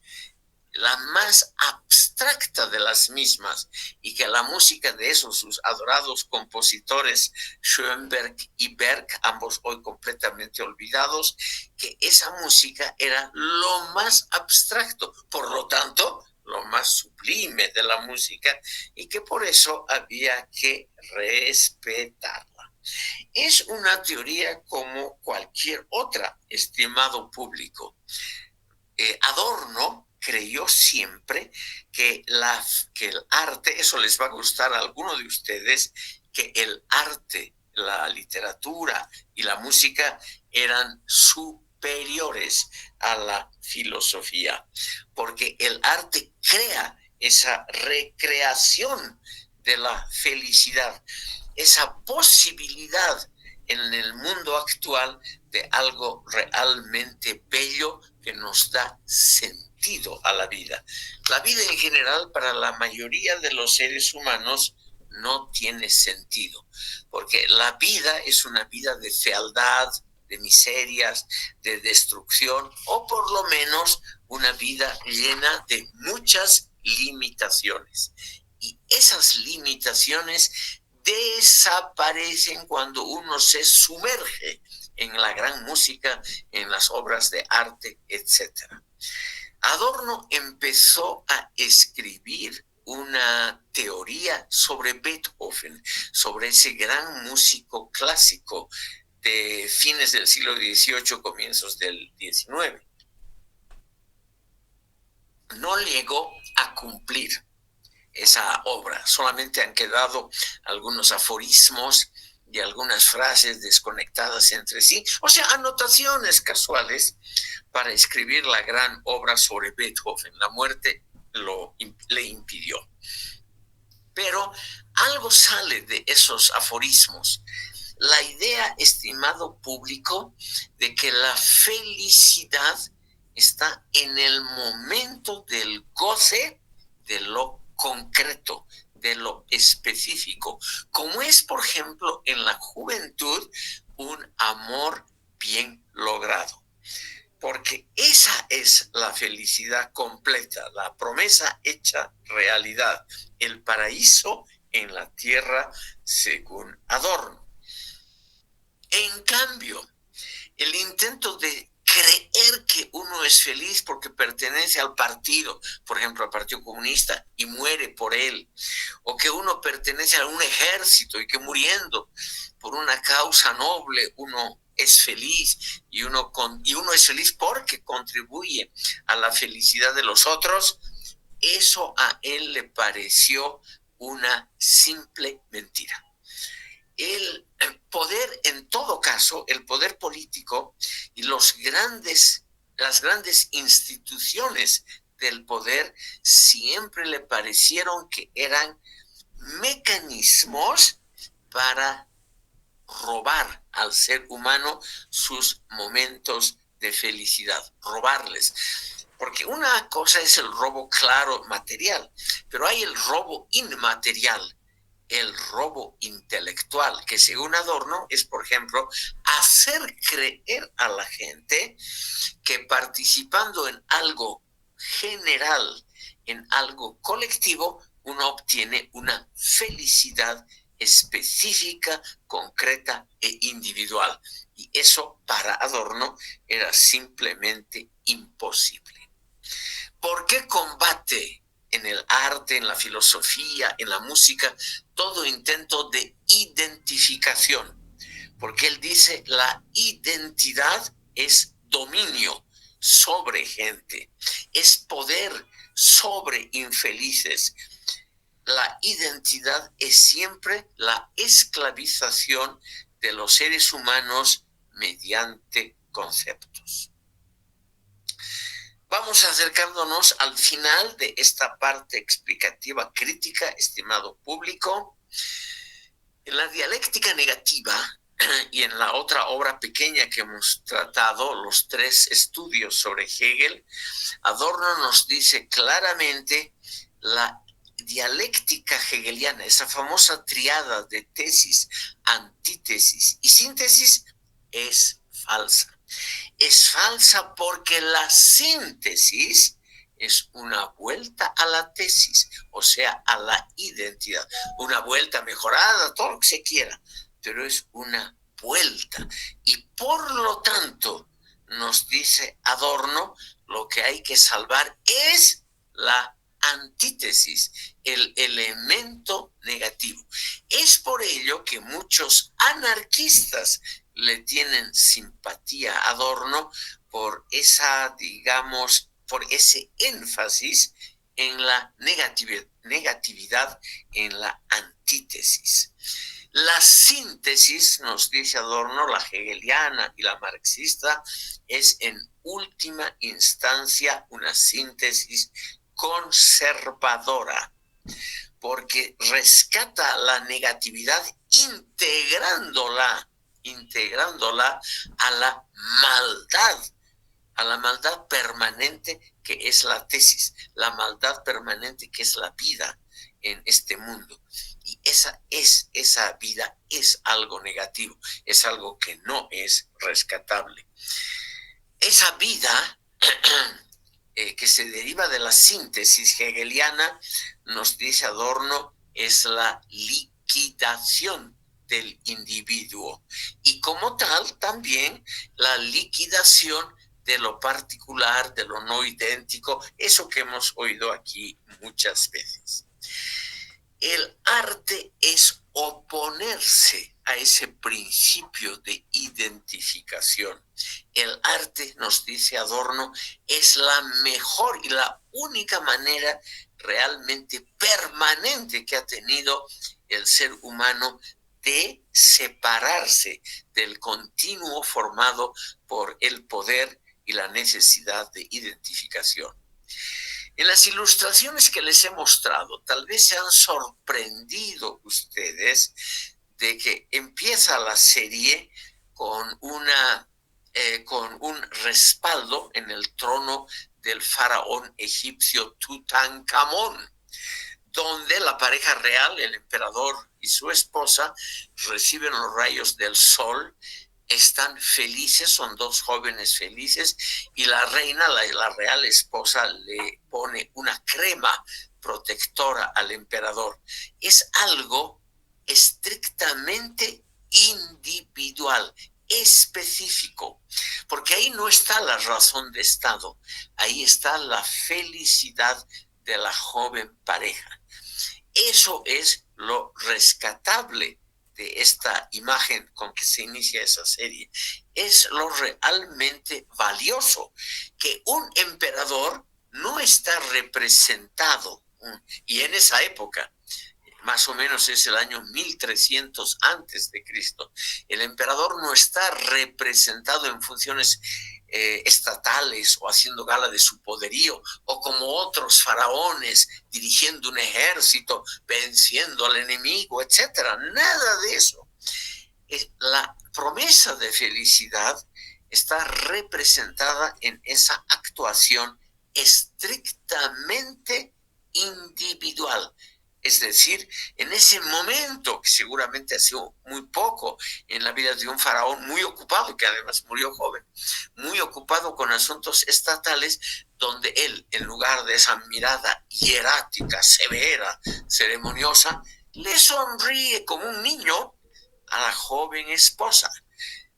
la más abstracta de las mismas, y que la música de esos sus adorados compositores Schoenberg y Berg, ambos hoy completamente olvidados, que esa música era lo más abstracto, por lo tanto lo más sublime de la música, y que por eso había que respetarla. Es una teoría como cualquier otra, estimado público. Adorno creyó siempre que el arte, eso les va a gustar a alguno de ustedes, que el arte, la literatura y la música eran superiores a la filosofía, porque el arte crea esa recreación de la felicidad, esa posibilidad en el mundo actual de algo realmente bello que nos da sentido a la vida. La vida en general, para la mayoría de los seres humanos, no tiene sentido, porque la vida es una vida de fealdad, de miserias, de destrucción, o por lo menos una vida llena de muchas limitaciones. Y esas limitaciones desaparecen cuando uno se sumerge en la gran música, en las obras de arte, etc. Adorno empezó a escribir una teoría sobre Beethoven, sobre ese gran músico clásico de fines del siglo XVIII, comienzos del XIX. No llegó a cumplir esa obra, solamente han quedado algunos aforismos y algunas frases desconectadas entre sí, o sea, anotaciones casuales para escribir la gran obra sobre Beethoven. La muerte le impidió. Pero algo sale de esos aforismos. La idea, estimado público, de que la felicidad está en el momento del goce de lo concreto, de lo específico, como es, por ejemplo, en la juventud, un amor bien logrado. Porque esa es la felicidad completa, la promesa hecha realidad, el paraíso en la tierra según Adorno. En cambio, el intento de creer que uno es feliz porque pertenece al partido, por ejemplo, al Partido Comunista, y muere por él, o que uno pertenece a un ejército y que muriendo por una causa noble uno es feliz y uno es feliz porque contribuye a la felicidad de los otros, eso a él le pareció una simple mentira. El poder, en todo caso, el poder político y las grandes instituciones del poder siempre le parecieron que eran mecanismos para robar al ser humano sus momentos de felicidad, robarles. Porque una cosa es el robo claro material, pero hay el robo inmaterial, el robo intelectual, que según Adorno es, por ejemplo, hacer creer a la gente que participando en algo general, en algo colectivo, uno obtiene una felicidad específica, concreta e individual. Y eso para Adorno era simplemente imposible. ¿Por qué combate en el arte, en la filosofía, en la música, todo intento de identificación? Porque él dice, la identidad es dominio sobre gente, es poder sobre infelices. La identidad es siempre la esclavización de los seres humanos mediante conceptos. Vamos acercándonos al final de esta parte explicativa crítica, estimado público. En la dialéctica negativa y en la otra obra pequeña que hemos tratado, los 3 estudios sobre Hegel, Adorno nos dice claramente la dialéctica hegeliana, esa famosa triada de tesis, antítesis y síntesis, es falsa. Es falsa porque la síntesis es una vuelta a la tesis, o sea, a la identidad, una vuelta mejorada, todo lo que se quiera, pero es una vuelta. Y por lo tanto, nos dice Adorno, lo que hay que salvar es la antítesis, el elemento negativo. Es por ello que muchos anarquistas le tienen simpatía a Adorno por esa, digamos, por ese énfasis en la negatividad, en la antítesis. La síntesis, nos dice Adorno, la hegeliana y la marxista, es en última instancia una síntesis conservadora, porque rescata la negatividad integrándola a la maldad permanente que es la tesis, la maldad permanente que es la vida en este mundo. Y esa vida es algo negativo, es algo que no es rescatable. Esa vida que se deriva de la síntesis hegeliana, nos dice Adorno, es la liquidación del individuo y como tal también la liquidación de lo particular, de lo no idéntico, eso que hemos oído aquí muchas veces. El arte es oponerse a ese principio de identificación. El arte, nos dice Adorno, es la mejor y la única manera realmente permanente que ha tenido el ser humano de separarse del continuo formado por el poder y la necesidad de identificación. En las ilustraciones que les he mostrado, tal vez se han sorprendido ustedes de que empieza la serie con un respaldo en el trono del faraón egipcio Tutankamón, donde la pareja real, el emperador y su esposa, reciben los rayos del sol, están felices, son dos jóvenes felices, y la reina, la real esposa, le pone una crema protectora al emperador. Es algo estrictamente individual, específico, porque ahí no está la razón de estado, ahí está la felicidad de la joven pareja. Eso es lo rescatable de esta imagen con que se inicia esa serie. Es lo realmente valioso, que un emperador no está representado, y en esa época, más o menos es el año 1300 antes de Cristo, el emperador no está representado en funciones estatales o haciendo gala de su poderío, o como otros faraones dirigiendo un ejército, venciendo al enemigo, etcétera. Nada de eso. La promesa de felicidad está representada en esa actuación estrictamente individual. Es decir, en ese momento, que seguramente ha sido muy poco en la vida de un faraón muy ocupado, que además murió joven, muy ocupado con asuntos estatales, donde él, en lugar de esa mirada hierática, severa, ceremoniosa, le sonríe como un niño a la joven esposa.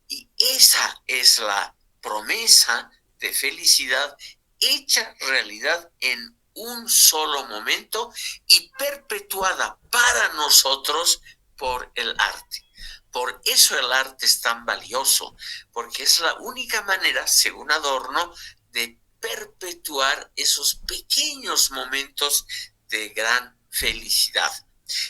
Y esa es la promesa de felicidad hecha realidad en un solo momento y perpetuada para nosotros por el arte. Por eso el arte es tan valioso, porque es la única manera, según Adorno, de perpetuar esos pequeños momentos de gran felicidad,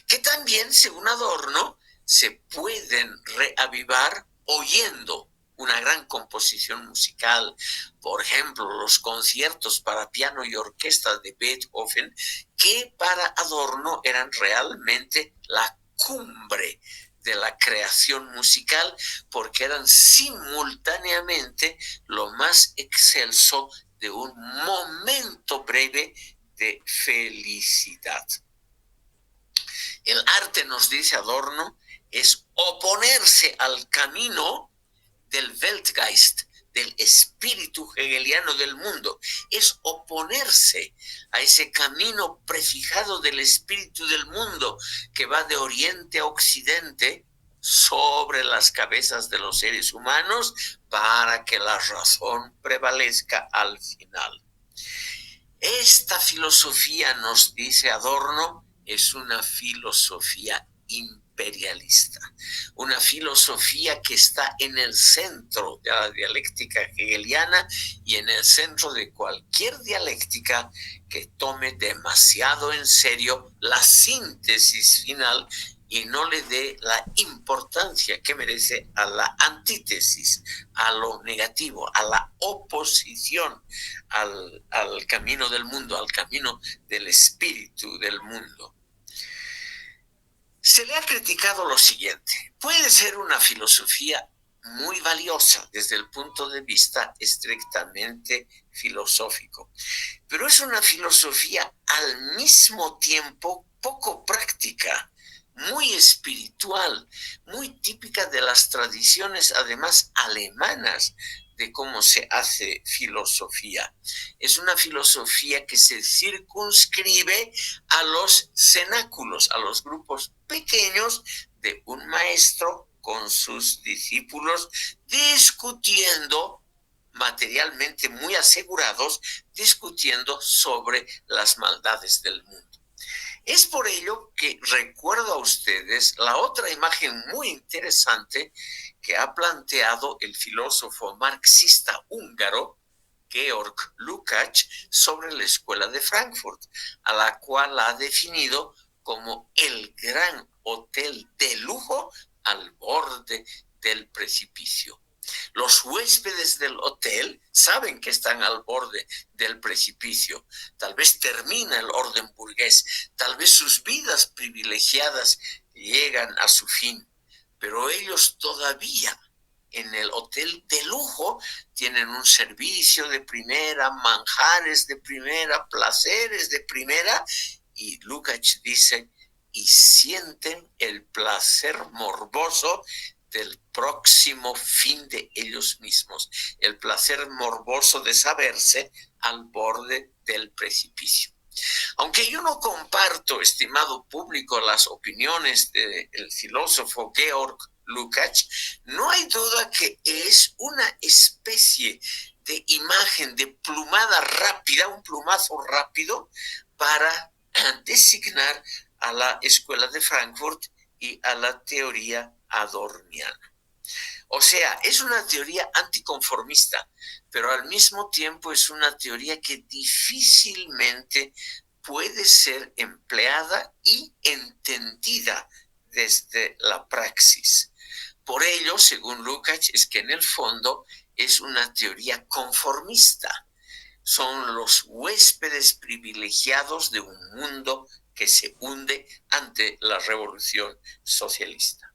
que también, según Adorno, se pueden reavivar oyendo una gran composición musical. Por ejemplo, los conciertos para piano y orquesta de Beethoven, que para Adorno eran realmente la cumbre de la creación musical, porque eran simultáneamente lo más excelso de un momento breve de felicidad. El arte, nos dice Adorno, es oponerse al camino del Weltgeist, del espíritu hegeliano del mundo. Es oponerse a ese camino prefijado del espíritu del mundo que va de oriente a occidente sobre las cabezas de los seres humanos para que la razón prevalezca al final. Esta filosofía, nos dice Adorno, es una filosofía imperialista, una filosofía que está en el centro de la dialéctica hegeliana y en el centro de cualquier dialéctica que tome demasiado en serio la síntesis final y no le dé la importancia que merece a la antítesis, a lo negativo, a la oposición al camino del mundo, al camino del espíritu del mundo. Se le ha criticado lo siguiente: puede ser una filosofía muy valiosa desde el punto de vista estrictamente filosófico, pero es una filosofía al mismo tiempo poco práctica, muy espiritual, muy típica de las tradiciones, además alemanas, de cómo se hace filosofía. Es una filosofía que se circunscribe a los cenáculos, a los grupos pequeños de un maestro con sus discípulos, discutiendo, materialmente muy asegurados, discutiendo sobre las maldades del mundo. Es por ello que recuerdo a ustedes la otra imagen muy interesante que ha planteado el filósofo marxista húngaro Georg Lukács sobre la escuela de Frankfurt, a la cual ha definido como el gran hotel de lujo al borde del precipicio. Los huéspedes del hotel saben que están al borde del precipicio. Tal vez termina el orden burgués, tal vez sus vidas privilegiadas llegan a su fin, pero ellos todavía en el hotel de lujo tienen un servicio de primera, manjares de primera, placeres de primera, y Lukács dice, y sienten el placer morboso del próximo fin de ellos mismos, el placer morboso de saberse al borde del precipicio. Aunque yo no comparto, estimado público, las opiniones del filósofo Georg Lukács, no hay duda que es una especie de imagen de plumada rápida, un plumazo rápido para designar a la Escuela de Frankfurt y a la teoría adorniana. O sea, es una teoría anticonformista, pero al mismo tiempo es una teoría que difícilmente puede ser empleada y entendida desde la praxis. Por ello, según Lukács, es que en el fondo es una teoría conformista. Son los huéspedes privilegiados de un mundo que se hunde ante la revolución socialista.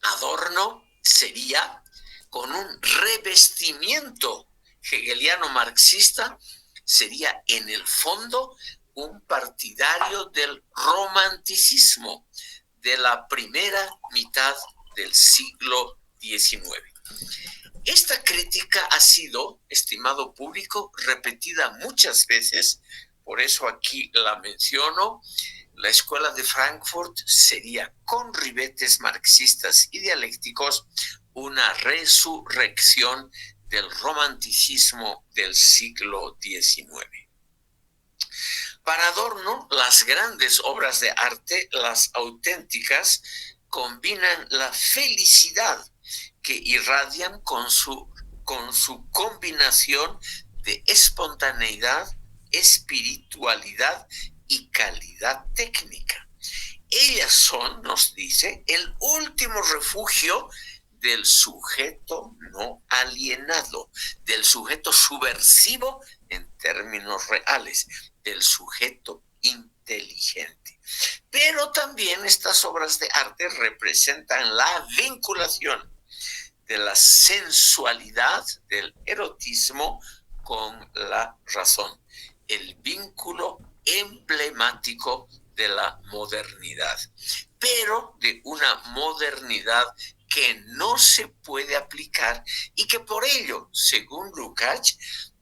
Adorno sería, con un revestimiento hegeliano marxista, sería en el fondo un partidario del romanticismo de la primera mitad del siglo XIX. Esta crítica ha sido, estimado público, repetida muchas veces, por eso aquí la menciono. La Escuela de Frankfurt sería, con ribetes marxistas y dialécticos, una resurrección del romanticismo del siglo XIX. Para Adorno, las grandes obras de arte, las auténticas, combinan la felicidad que irradian con su combinación de espontaneidad, espiritualidad y calidad técnica. Ellas son, nos dice, el último refugio del sujeto no alienado, del sujeto subversivo en términos reales, del sujeto inteligente. Pero también estas obras de arte representan la vinculación de la sensualidad, del erotismo con la razón, el vínculo emblemático de la modernidad, pero de una modernidad que no se puede aplicar y que por ello, según Lukács,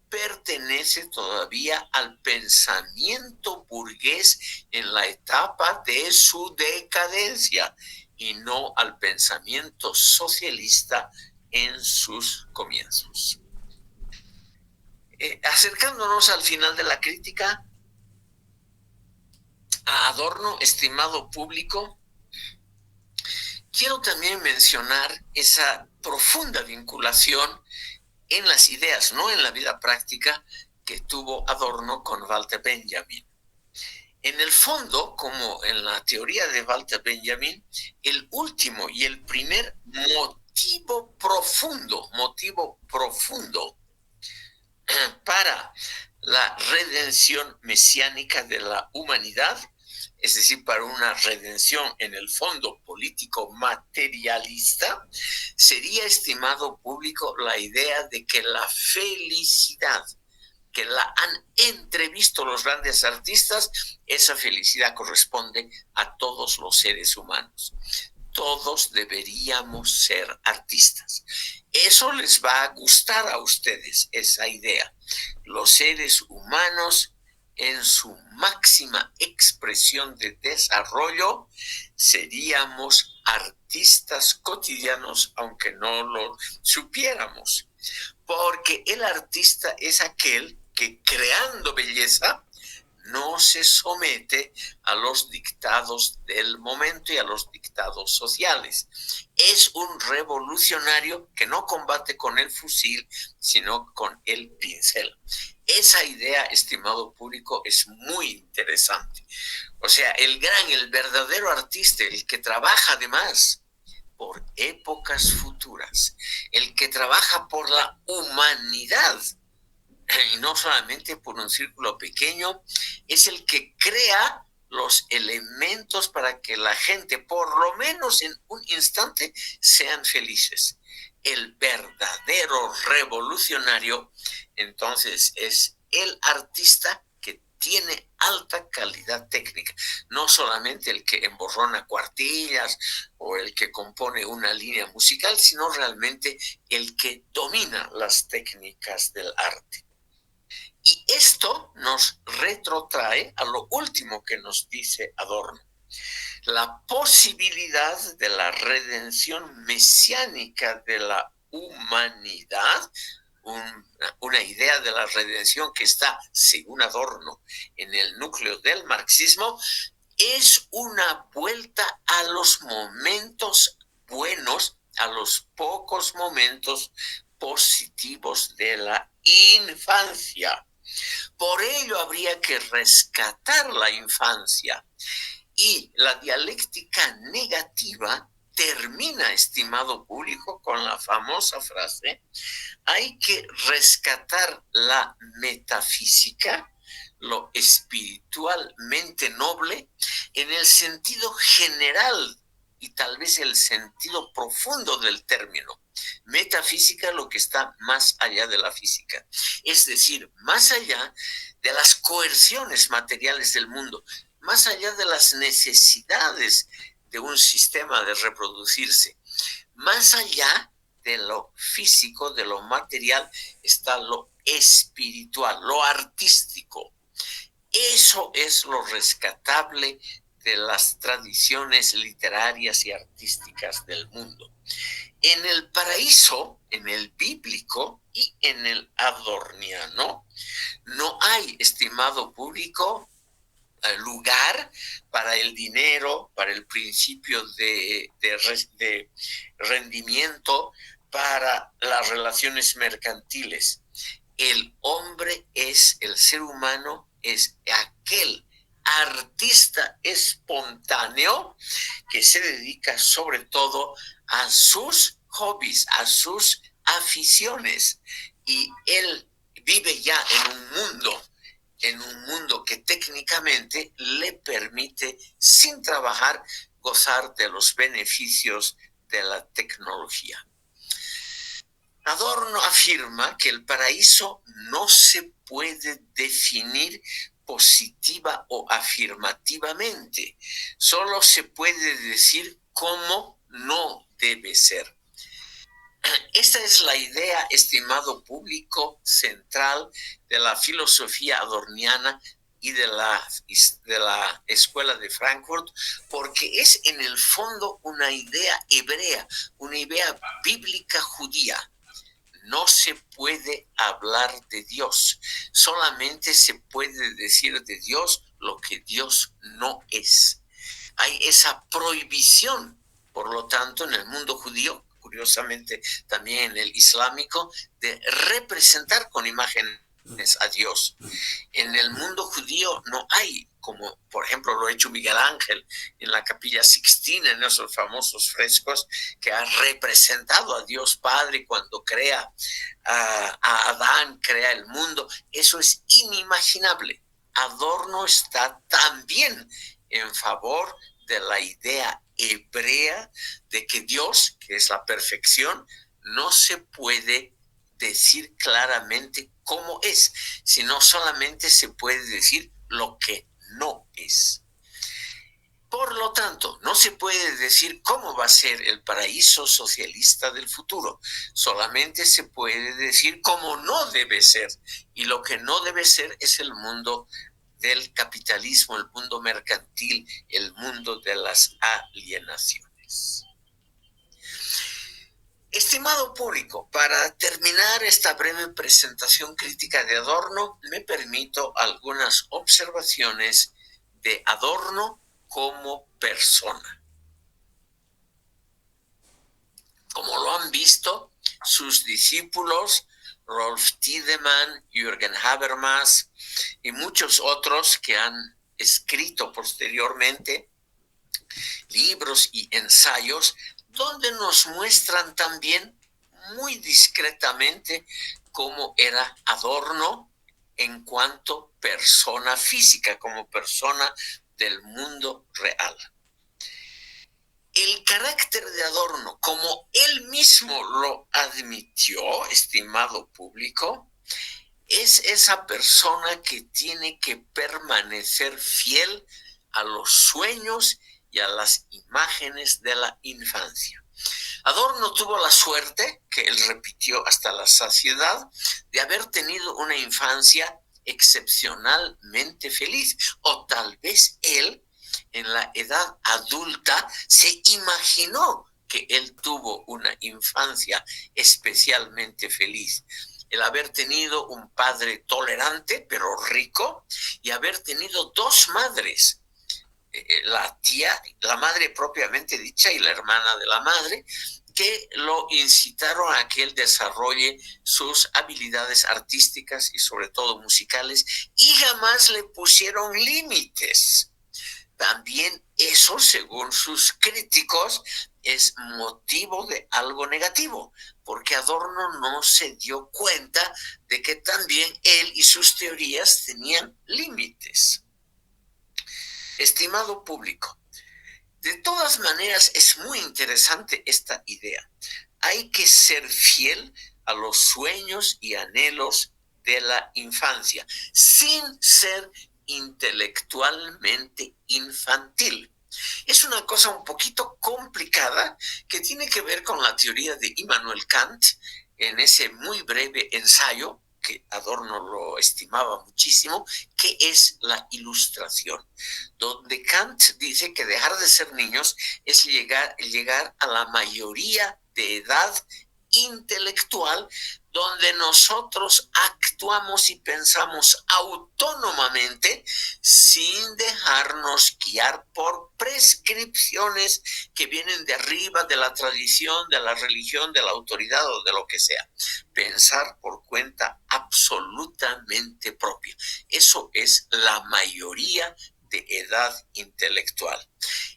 pertenece todavía al pensamiento burgués en la etapa de su decadencia y no al pensamiento socialista en sus comienzos. Acercándonos al final de la crítica a Adorno, estimado público, quiero también mencionar esa profunda vinculación en las ideas, no en la vida práctica, que tuvo Adorno con Walter Benjamin. En el fondo, como en la teoría de Walter Benjamin, el último y el primer motivo profundo para la redención mesiánica de la humanidad, es decir, para una redención en el fondo político materialista, sería, estimado público, la idea de que la felicidad que la han entrevisto los grandes artistas, esa felicidad corresponde a todos los seres humanos. Todos deberíamos ser artistas. Eso les va a gustar a ustedes, esa idea. Los seres humanos, en su máxima expresión de desarrollo, seríamos artistas cotidianos, aunque no lo supiéramos. Porque el artista es aquel que, creando belleza, no se somete a los dictados del momento y a los dictados sociales. Es un revolucionario que no combate con el fusil, sino con el pincel. Esa idea, estimado público, es muy interesante. O sea, el verdadero artista, el que trabaja además por épocas futuras, el que trabaja por la humanidad, y no solamente por un círculo pequeño, es el que crea los elementos para que la gente, por lo menos en un instante, sean felices. El verdadero revolucionario, entonces, es el artista que tiene alta calidad técnica, no solamente el que emborrona cuartillas o el que compone una línea musical, sino realmente el que domina las técnicas del arte. Y esto nos retrotrae a lo último que nos dice Adorno, la posibilidad de la redención mesiánica de la humanidad, una idea de la redención que está, según Adorno, en el núcleo del marxismo, es una vuelta a los momentos buenos, a los pocos momentos positivos de la infancia. Por ello habría que rescatar la infancia. Y la dialéctica negativa termina, estimado público, con la famosa frase: hay que rescatar la metafísica, lo espiritualmente noble, en el sentido general y tal vez el sentido profundo del término. Metafísica, lo que está más allá de la física, es decir, más allá de las coerciones materiales del mundo, más allá de las necesidades de un sistema de reproducirse, más allá de lo físico, de lo material, está lo espiritual, lo artístico. Eso es lo rescatable de las tradiciones literarias y artísticas del mundo. En el paraíso, en el bíblico y en el adorniano, no hay, estimado público, lugar para el dinero, para el principio de rendimiento, para las relaciones mercantiles. El hombre es, el ser humano es aquel artista espontáneo que se dedica sobre todo a sus hobbies, a sus aficiones, y él vive ya en un mundo que técnicamente le permite, sin trabajar, gozar de los beneficios de la tecnología. Adorno afirma que el paraíso no se puede definir positiva o afirmativamente, solo se puede decir cómo no debe ser. Esta es la idea, estimado público, central de la filosofía adorniana y de la Escuela de Frankfurt, porque es en el fondo una idea hebrea, una idea bíblica judía. No se puede hablar de Dios, solamente se puede decir de Dios lo que Dios no es. Hay esa prohibición, por lo tanto, en el mundo judío, curiosamente también en el islámico, de representar con imágenes a Dios. En el mundo judío no hay, como por ejemplo lo ha hecho Miguel Ángel en la Capilla Sixtina, en esos famosos frescos, que ha representado a Dios Padre cuando crea a Adán, crea el mundo. Eso es inimaginable. Adorno está también en favor de la idea hebrea de que Dios, que es la perfección, no se puede decir claramente cómo es, sino solamente se puede decir lo que no es. Por lo tanto, no se puede decir cómo va a ser el paraíso socialista del futuro, solamente se puede decir cómo no debe ser, y lo que no debe ser es el mundo del capitalismo, el mundo mercantil, el mundo de las alienaciones. Estimado público, para terminar esta breve presentación crítica de Adorno, me permito algunas observaciones de Adorno como persona. Como lo han visto, sus discípulos Rolf Tiedemann, Jürgen Habermas y muchos otros que han escrito posteriormente libros y ensayos donde nos muestran también muy discretamente cómo era Adorno en cuanto persona física, como persona del mundo real. El carácter de Adorno, como él mismo lo admitió, estimado público, es esa persona que tiene que permanecer fiel a los sueños y a las imágenes de la infancia. Adorno tuvo la suerte, que él repitió hasta la saciedad, de haber tenido una infancia excepcionalmente feliz, o tal vez él, en la edad adulta, se imaginó que él tuvo una infancia especialmente feliz. El haber tenido un padre tolerante, pero rico, y haber tenido dos madres, la tía, la madre propiamente dicha y la hermana de la madre, que lo incitaron a que él desarrolle sus habilidades artísticas y sobre todo musicales, y jamás le pusieron límites. También eso, según sus críticos, es motivo de algo negativo, porque Adorno no se dio cuenta de que también él y sus teorías tenían límites. Estimado público, de todas maneras es muy interesante esta idea. Hay que ser fiel a los sueños y anhelos de la infancia, sin ser intelectualmente infantil. Es una cosa un poquito complicada que tiene que ver con la teoría de Immanuel Kant en ese muy breve ensayo que Adorno lo estimaba muchísimo, que es la ilustración, donde Kant dice que dejar de ser niños es llegar a la mayoría de edad intelectual, donde nosotros actuamos y pensamos autónomamente sin dejarnos guiar por prescripciones que vienen de arriba, de la tradición, de la religión, de la autoridad o de lo que sea. Pensar por cuenta absolutamente propia. Eso es la mayoría de edad intelectual.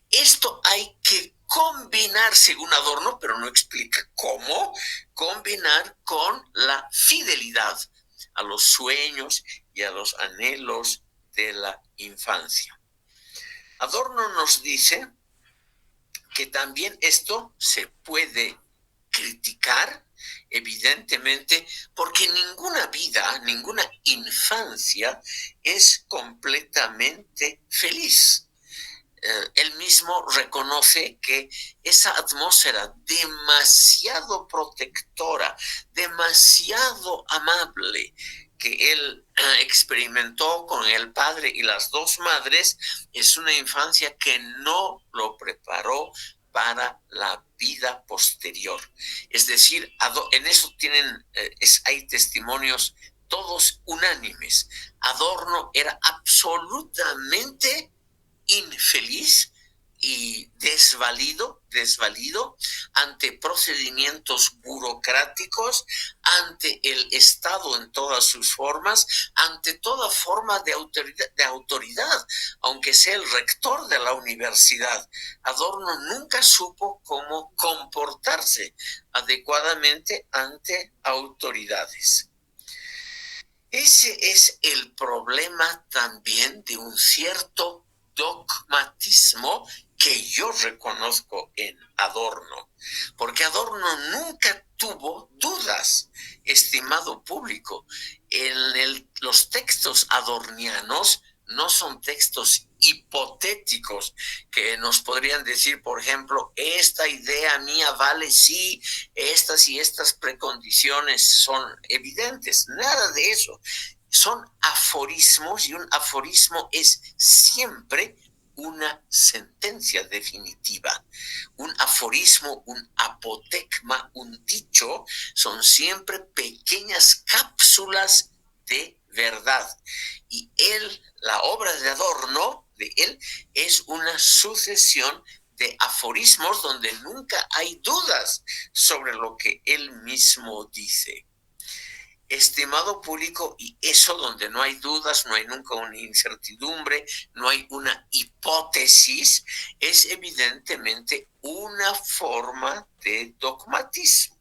Esto hay que combinar, según Adorno, pero no explica cómo, combinar con la fidelidad a los sueños y a los anhelos de la infancia. Adorno nos dice que también esto se puede criticar, evidentemente, porque ninguna vida, ninguna infancia es completamente feliz. Él mismo reconoce que esa atmósfera demasiado protectora, demasiado amable, que él experimentó con el padre y las dos madres, es una infancia que no lo preparó para la vida posterior. Es decir, en eso hay testimonios todos unánimes. Adorno era absolutamente infeliz y desvalido ante procedimientos burocráticos, ante el Estado en todas sus formas, ante toda forma de autoridad, aunque sea el rector de la universidad. Adorno nunca supo cómo comportarse adecuadamente ante autoridades. Ese es el problema también de un cierto dogmatismo que yo reconozco en Adorno, porque Adorno nunca tuvo dudas, estimado público. Los textos adornianos no son textos hipotéticos que nos podrían decir, por ejemplo, esta idea mía vale si estas y estas precondiciones son evidentes. Nada de eso. Son aforismos, y un aforismo es siempre una sentencia definitiva. Un aforismo, un apotegma, un dicho, son siempre pequeñas cápsulas de verdad. Y la obra de Adorno, de él, es una sucesión de aforismos donde nunca hay dudas sobre lo que él mismo dice. estimado público, y eso donde no hay dudas, no hay nunca una incertidumbre, no hay una hipótesis, es evidentemente una forma de dogmatismo.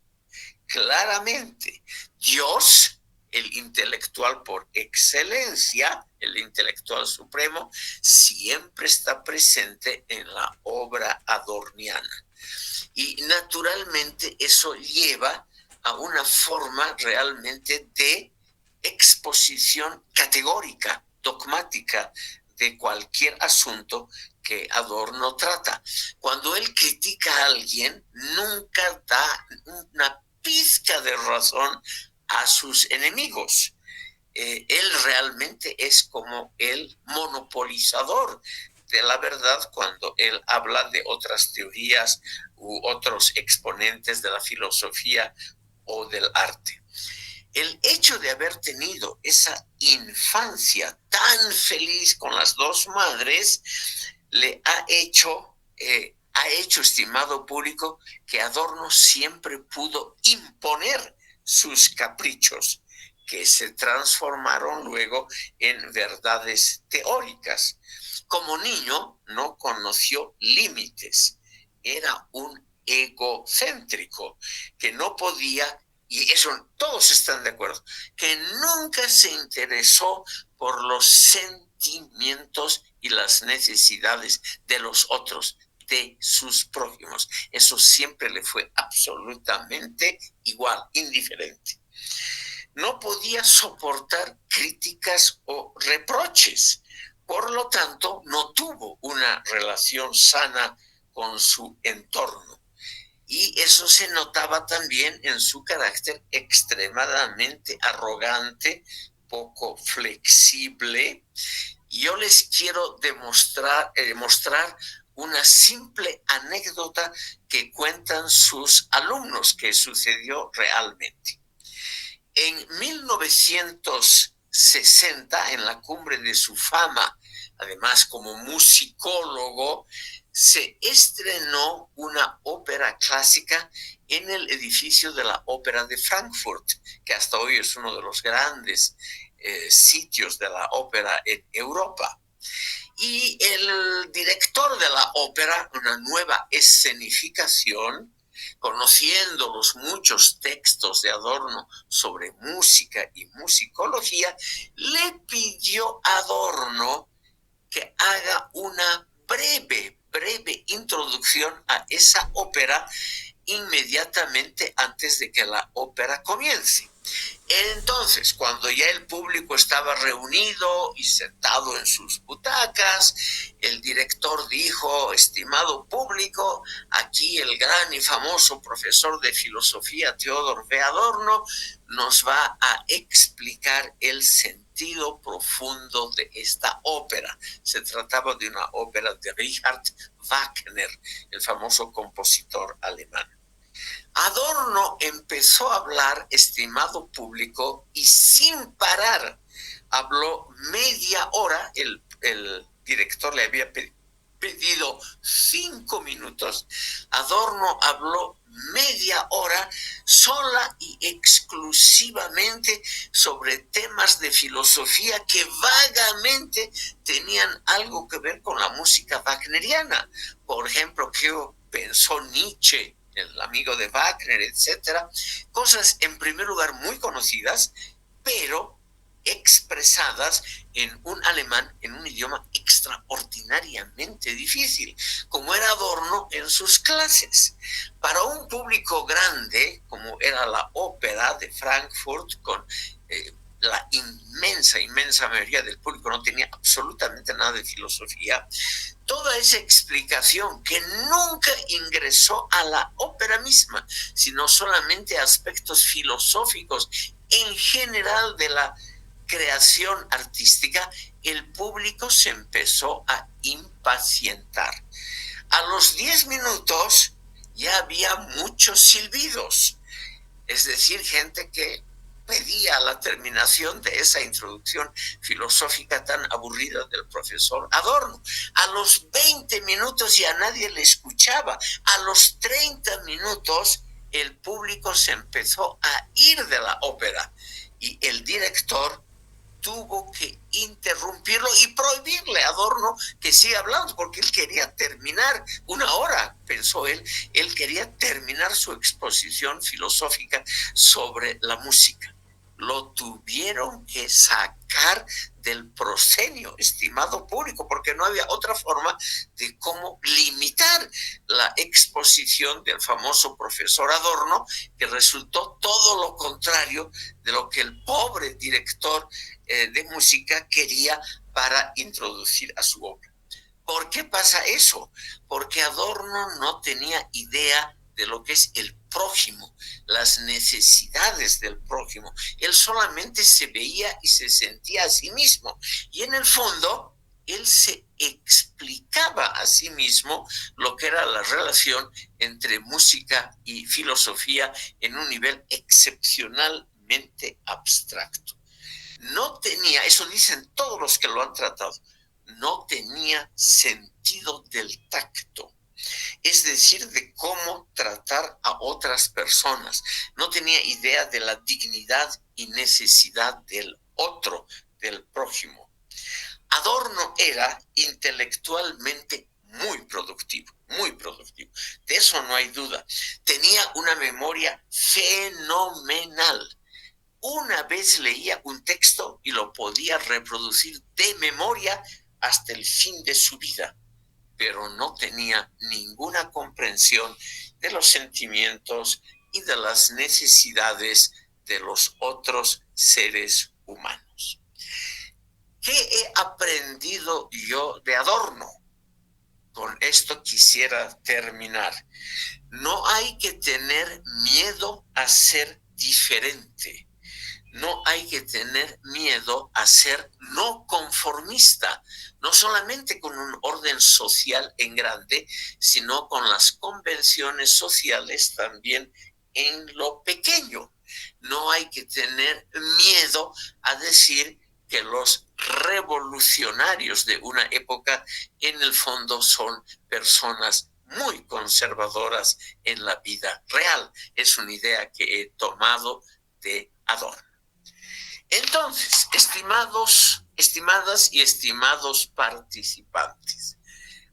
Claramente, Dios, el intelectual por excelencia, el intelectual supremo, siempre está presente en la obra adorniana. Y naturalmente eso lleva a una forma realmente de exposición categórica, dogmática, de cualquier asunto que Adorno trata. Cuando él critica a alguien, nunca da una pizca de razón a sus enemigos. Él realmente es como el monopolizador de la verdad cuando él habla de otras teorías u otros exponentes de la filosofía o del arte. El hecho de haber tenido esa infancia tan feliz con las dos madres le ha hecho, estimado público, que Adorno siempre pudo imponer sus caprichos, que se transformaron luego en verdades teóricas. Como niño no conoció límites, era un egocéntrico que no podía, y eso todos están de acuerdo, que nunca se interesó por los sentimientos y las necesidades de los otros, de sus prójimos. Eso siempre le fue absolutamente igual, indiferente. No podía soportar críticas o reproches. Por lo tanto, no tuvo una relación sana con su entorno. Y eso se notaba también en su carácter extremadamente arrogante, poco flexible. Y yo les quiero mostrar una simple anécdota que cuentan sus alumnos que sucedió realmente. En 1960, en la cumbre de su fama, además como musicólogo, se estrenó una ópera clásica en el edificio de la Ópera de Frankfurt, que hasta hoy es uno de los grandes sitios de la ópera en Europa. Y el director de la ópera, una nueva escenificación, conociendo los muchos textos de Adorno sobre música y musicología, le pidió a Adorno que haga una breve introducción a esa ópera inmediatamente antes de que la ópera comience. Entonces, cuando ya el público estaba reunido y sentado en sus butacas, el director dijo: estimado público, aquí el gran y famoso profesor de filosofía Theodor W. Adorno nos va a explicar el sentido profundo de esta ópera. Se trataba de una ópera de Richard Wagner, el famoso compositor alemán. Adorno empezó a hablar, estimado público, y sin parar habló media hora. El director le había pedido 5 minutos. Adorno habló media hora sola y exclusivamente sobre temas de filosofía que vagamente tenían algo que ver con la música wagneriana. Por ejemplo, ¿qué pensó Nietzsche, el amigo de Wagner, etcétera? Cosas en primer lugar muy conocidas, pero expresadas en un alemán, en un idioma extraordinariamente difícil, como era Adorno en sus clases. Para un público grande, como era la ópera de Frankfurt, con la inmensa mayoría del público no tenía absolutamente nada de filosofía, toda esa explicación que nunca ingresó a la ópera misma, sino solamente aspectos filosóficos en general de la creación artística, el público se empezó a impacientar. A los 10 minutos ya había muchos silbidos, es decir, gente que pedía la terminación de esa introducción filosófica tan aburrida del profesor Adorno. A los 20 minutos ya nadie le escuchaba. A los 30 minutos el público se empezó a ir de la ópera. y el director tuvo que interrumpirlo y prohibirle a Adorno que siga hablando, porque él quería terminar, una hora, pensó él quería terminar su exposición filosófica sobre la música. Lo tuvieron que sacar del proscenio, estimado público, porque no había otra forma de cómo limitar la exposición del famoso profesor Adorno, que resultó todo lo contrario de lo que el pobre director de música quería para introducir a su obra. ¿Por qué pasa eso? Porque Adorno no tenía idea de lo que es el prójimo, las necesidades del prójimo. Él solamente se veía y se sentía a sí mismo. Y en el fondo, él se explicaba a sí mismo lo que era la relación entre música y filosofía en un nivel excepcionalmente abstracto. No tenía, eso dicen todos los que lo han tratado, no tenía sentido del tacto, es decir, de cómo tratar a otras personas. No tenía idea de la dignidad y necesidad del otro, del prójimo. Adorno era intelectualmente muy productivo, muy productivo. De eso no hay duda. Tenía una memoria fenomenal. Una vez leía un texto y lo podía reproducir de memoria hasta el fin de su vida, pero no tenía ninguna comprensión de los sentimientos y de las necesidades de los otros seres humanos. ¿Qué he aprendido yo de Adorno? Con esto quisiera terminar. No hay que tener miedo a ser diferente. No hay que tener miedo a ser no conformista, no solamente con un orden social en grande, sino con las convenciones sociales también en lo pequeño. No hay que tener miedo a decir que los revolucionarios de una época en el fondo son personas muy conservadoras en la vida real. Es una idea que he tomado de Adorno. Entonces, estimadas y estimados participantes,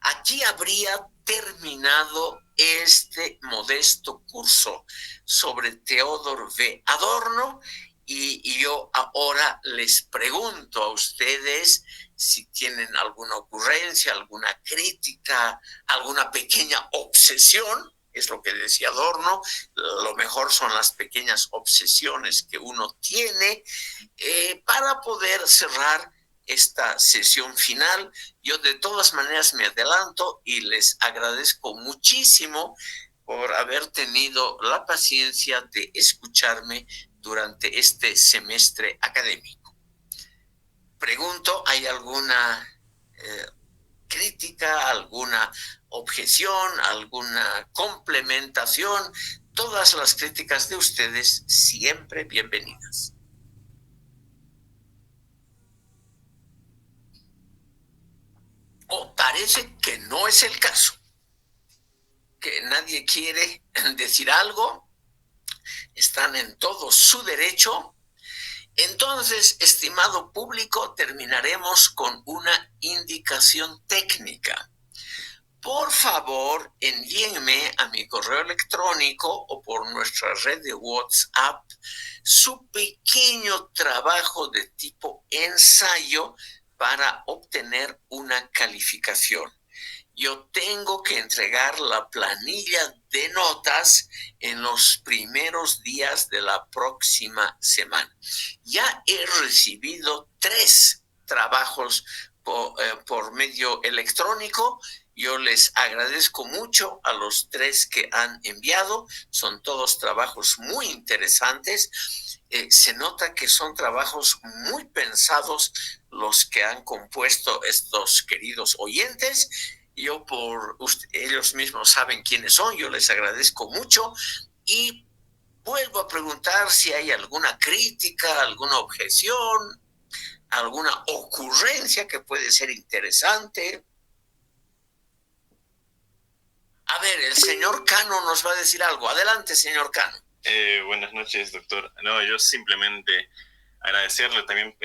aquí habría terminado este modesto curso sobre Theodor W. Adorno y yo ahora les pregunto a ustedes si tienen alguna ocurrencia, alguna crítica, alguna pequeña obsesión. Es lo que decía Adorno, lo mejor son las pequeñas obsesiones que uno tiene para poder cerrar esta sesión final. Yo de todas maneras me adelanto y les agradezco muchísimo por haber tenido la paciencia de escucharme durante este semestre académico. Pregunto, ¿hay alguna crítica, alguna objeción, alguna complementación? Todas las críticas de ustedes siempre bienvenidas. O parece que no es el caso, que nadie quiere decir algo, están en todo su derecho. Entonces, estimado público, terminaremos con una indicación técnica. Por favor, envíenme a mi correo electrónico o por nuestra red de WhatsApp su pequeño trabajo de tipo ensayo para obtener una calificación. Yo tengo que entregar la planilla de notas en los primeros días de la próxima semana. Ya he recibido 3 trabajos por medio electrónico. Yo les agradezco mucho a los 3 que han enviado. Son todos trabajos muy interesantes. Se nota que son trabajos muy pensados los que han compuesto estos queridos oyentes. Yo ellos mismos saben quiénes son, yo les agradezco mucho y vuelvo a preguntar si hay alguna crítica, alguna objeción, alguna ocurrencia que puede ser interesante. A ver, el señor Cano nos va a decir algo. Adelante, señor Cano. Buenas noches, doctor. No, yo simplemente agradecerle también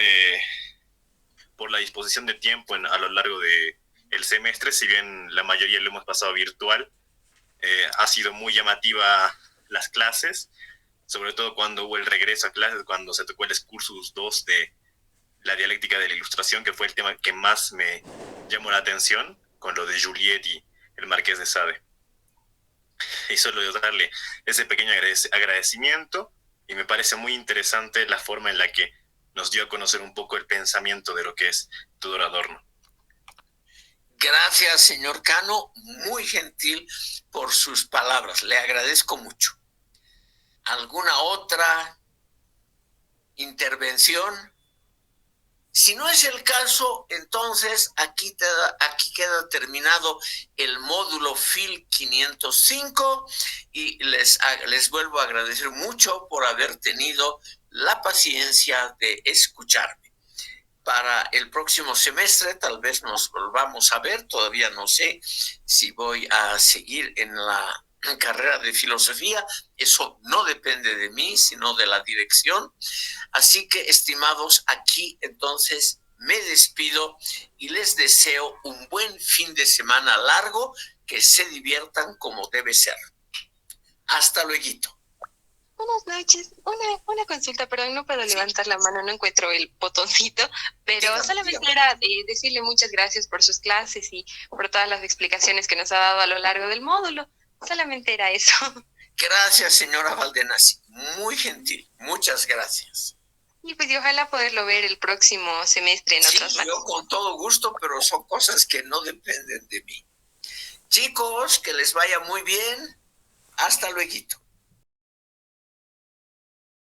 por la disposición de tiempo a lo largo del semestre, si bien la mayoría lo hemos pasado virtual. Ha sido muy llamativa las clases, sobre todo cuando hubo el regreso a clases, cuando se tocó el Excursus 2 de la dialéctica de la ilustración, que fue el tema que más me llamó la atención, con lo de Juliet y el Marqués de Sade. Y solo darle ese pequeño agradecimiento, y me parece muy interesante la forma en la que nos dio a conocer un poco el pensamiento de lo que es Tudor Adorno. Gracias, señor Cano, muy gentil por sus palabras, le agradezco mucho. ¿Alguna otra intervención? Si no es el caso, entonces aquí queda terminado el módulo FIL 505 y les vuelvo a agradecer mucho por haber tenido la paciencia de escucharme. Para el próximo semestre tal vez nos volvamos a ver, todavía no sé si voy a seguir en la carrera de filosofía, eso no depende de mí, sino de la dirección. Así que, estimados, aquí entonces me despido y les deseo un buen fin de semana largo, que se diviertan como debe ser. Hasta luego. Buenas noches. Una consulta, perdón, no puedo levantar la mano, no encuentro el botoncito, pero solamente era decirle muchas gracias por sus clases y por todas las explicaciones que nos ha dado a lo largo del módulo. Solamente era eso. Gracias, señora Valdenasi. Muy gentil. Muchas gracias. Y pues y ojalá poderlo ver el próximo semestre en otras manos. Yo con todo gusto, pero son cosas que no dependen de mí. Chicos, que les vaya muy bien. Hasta luego.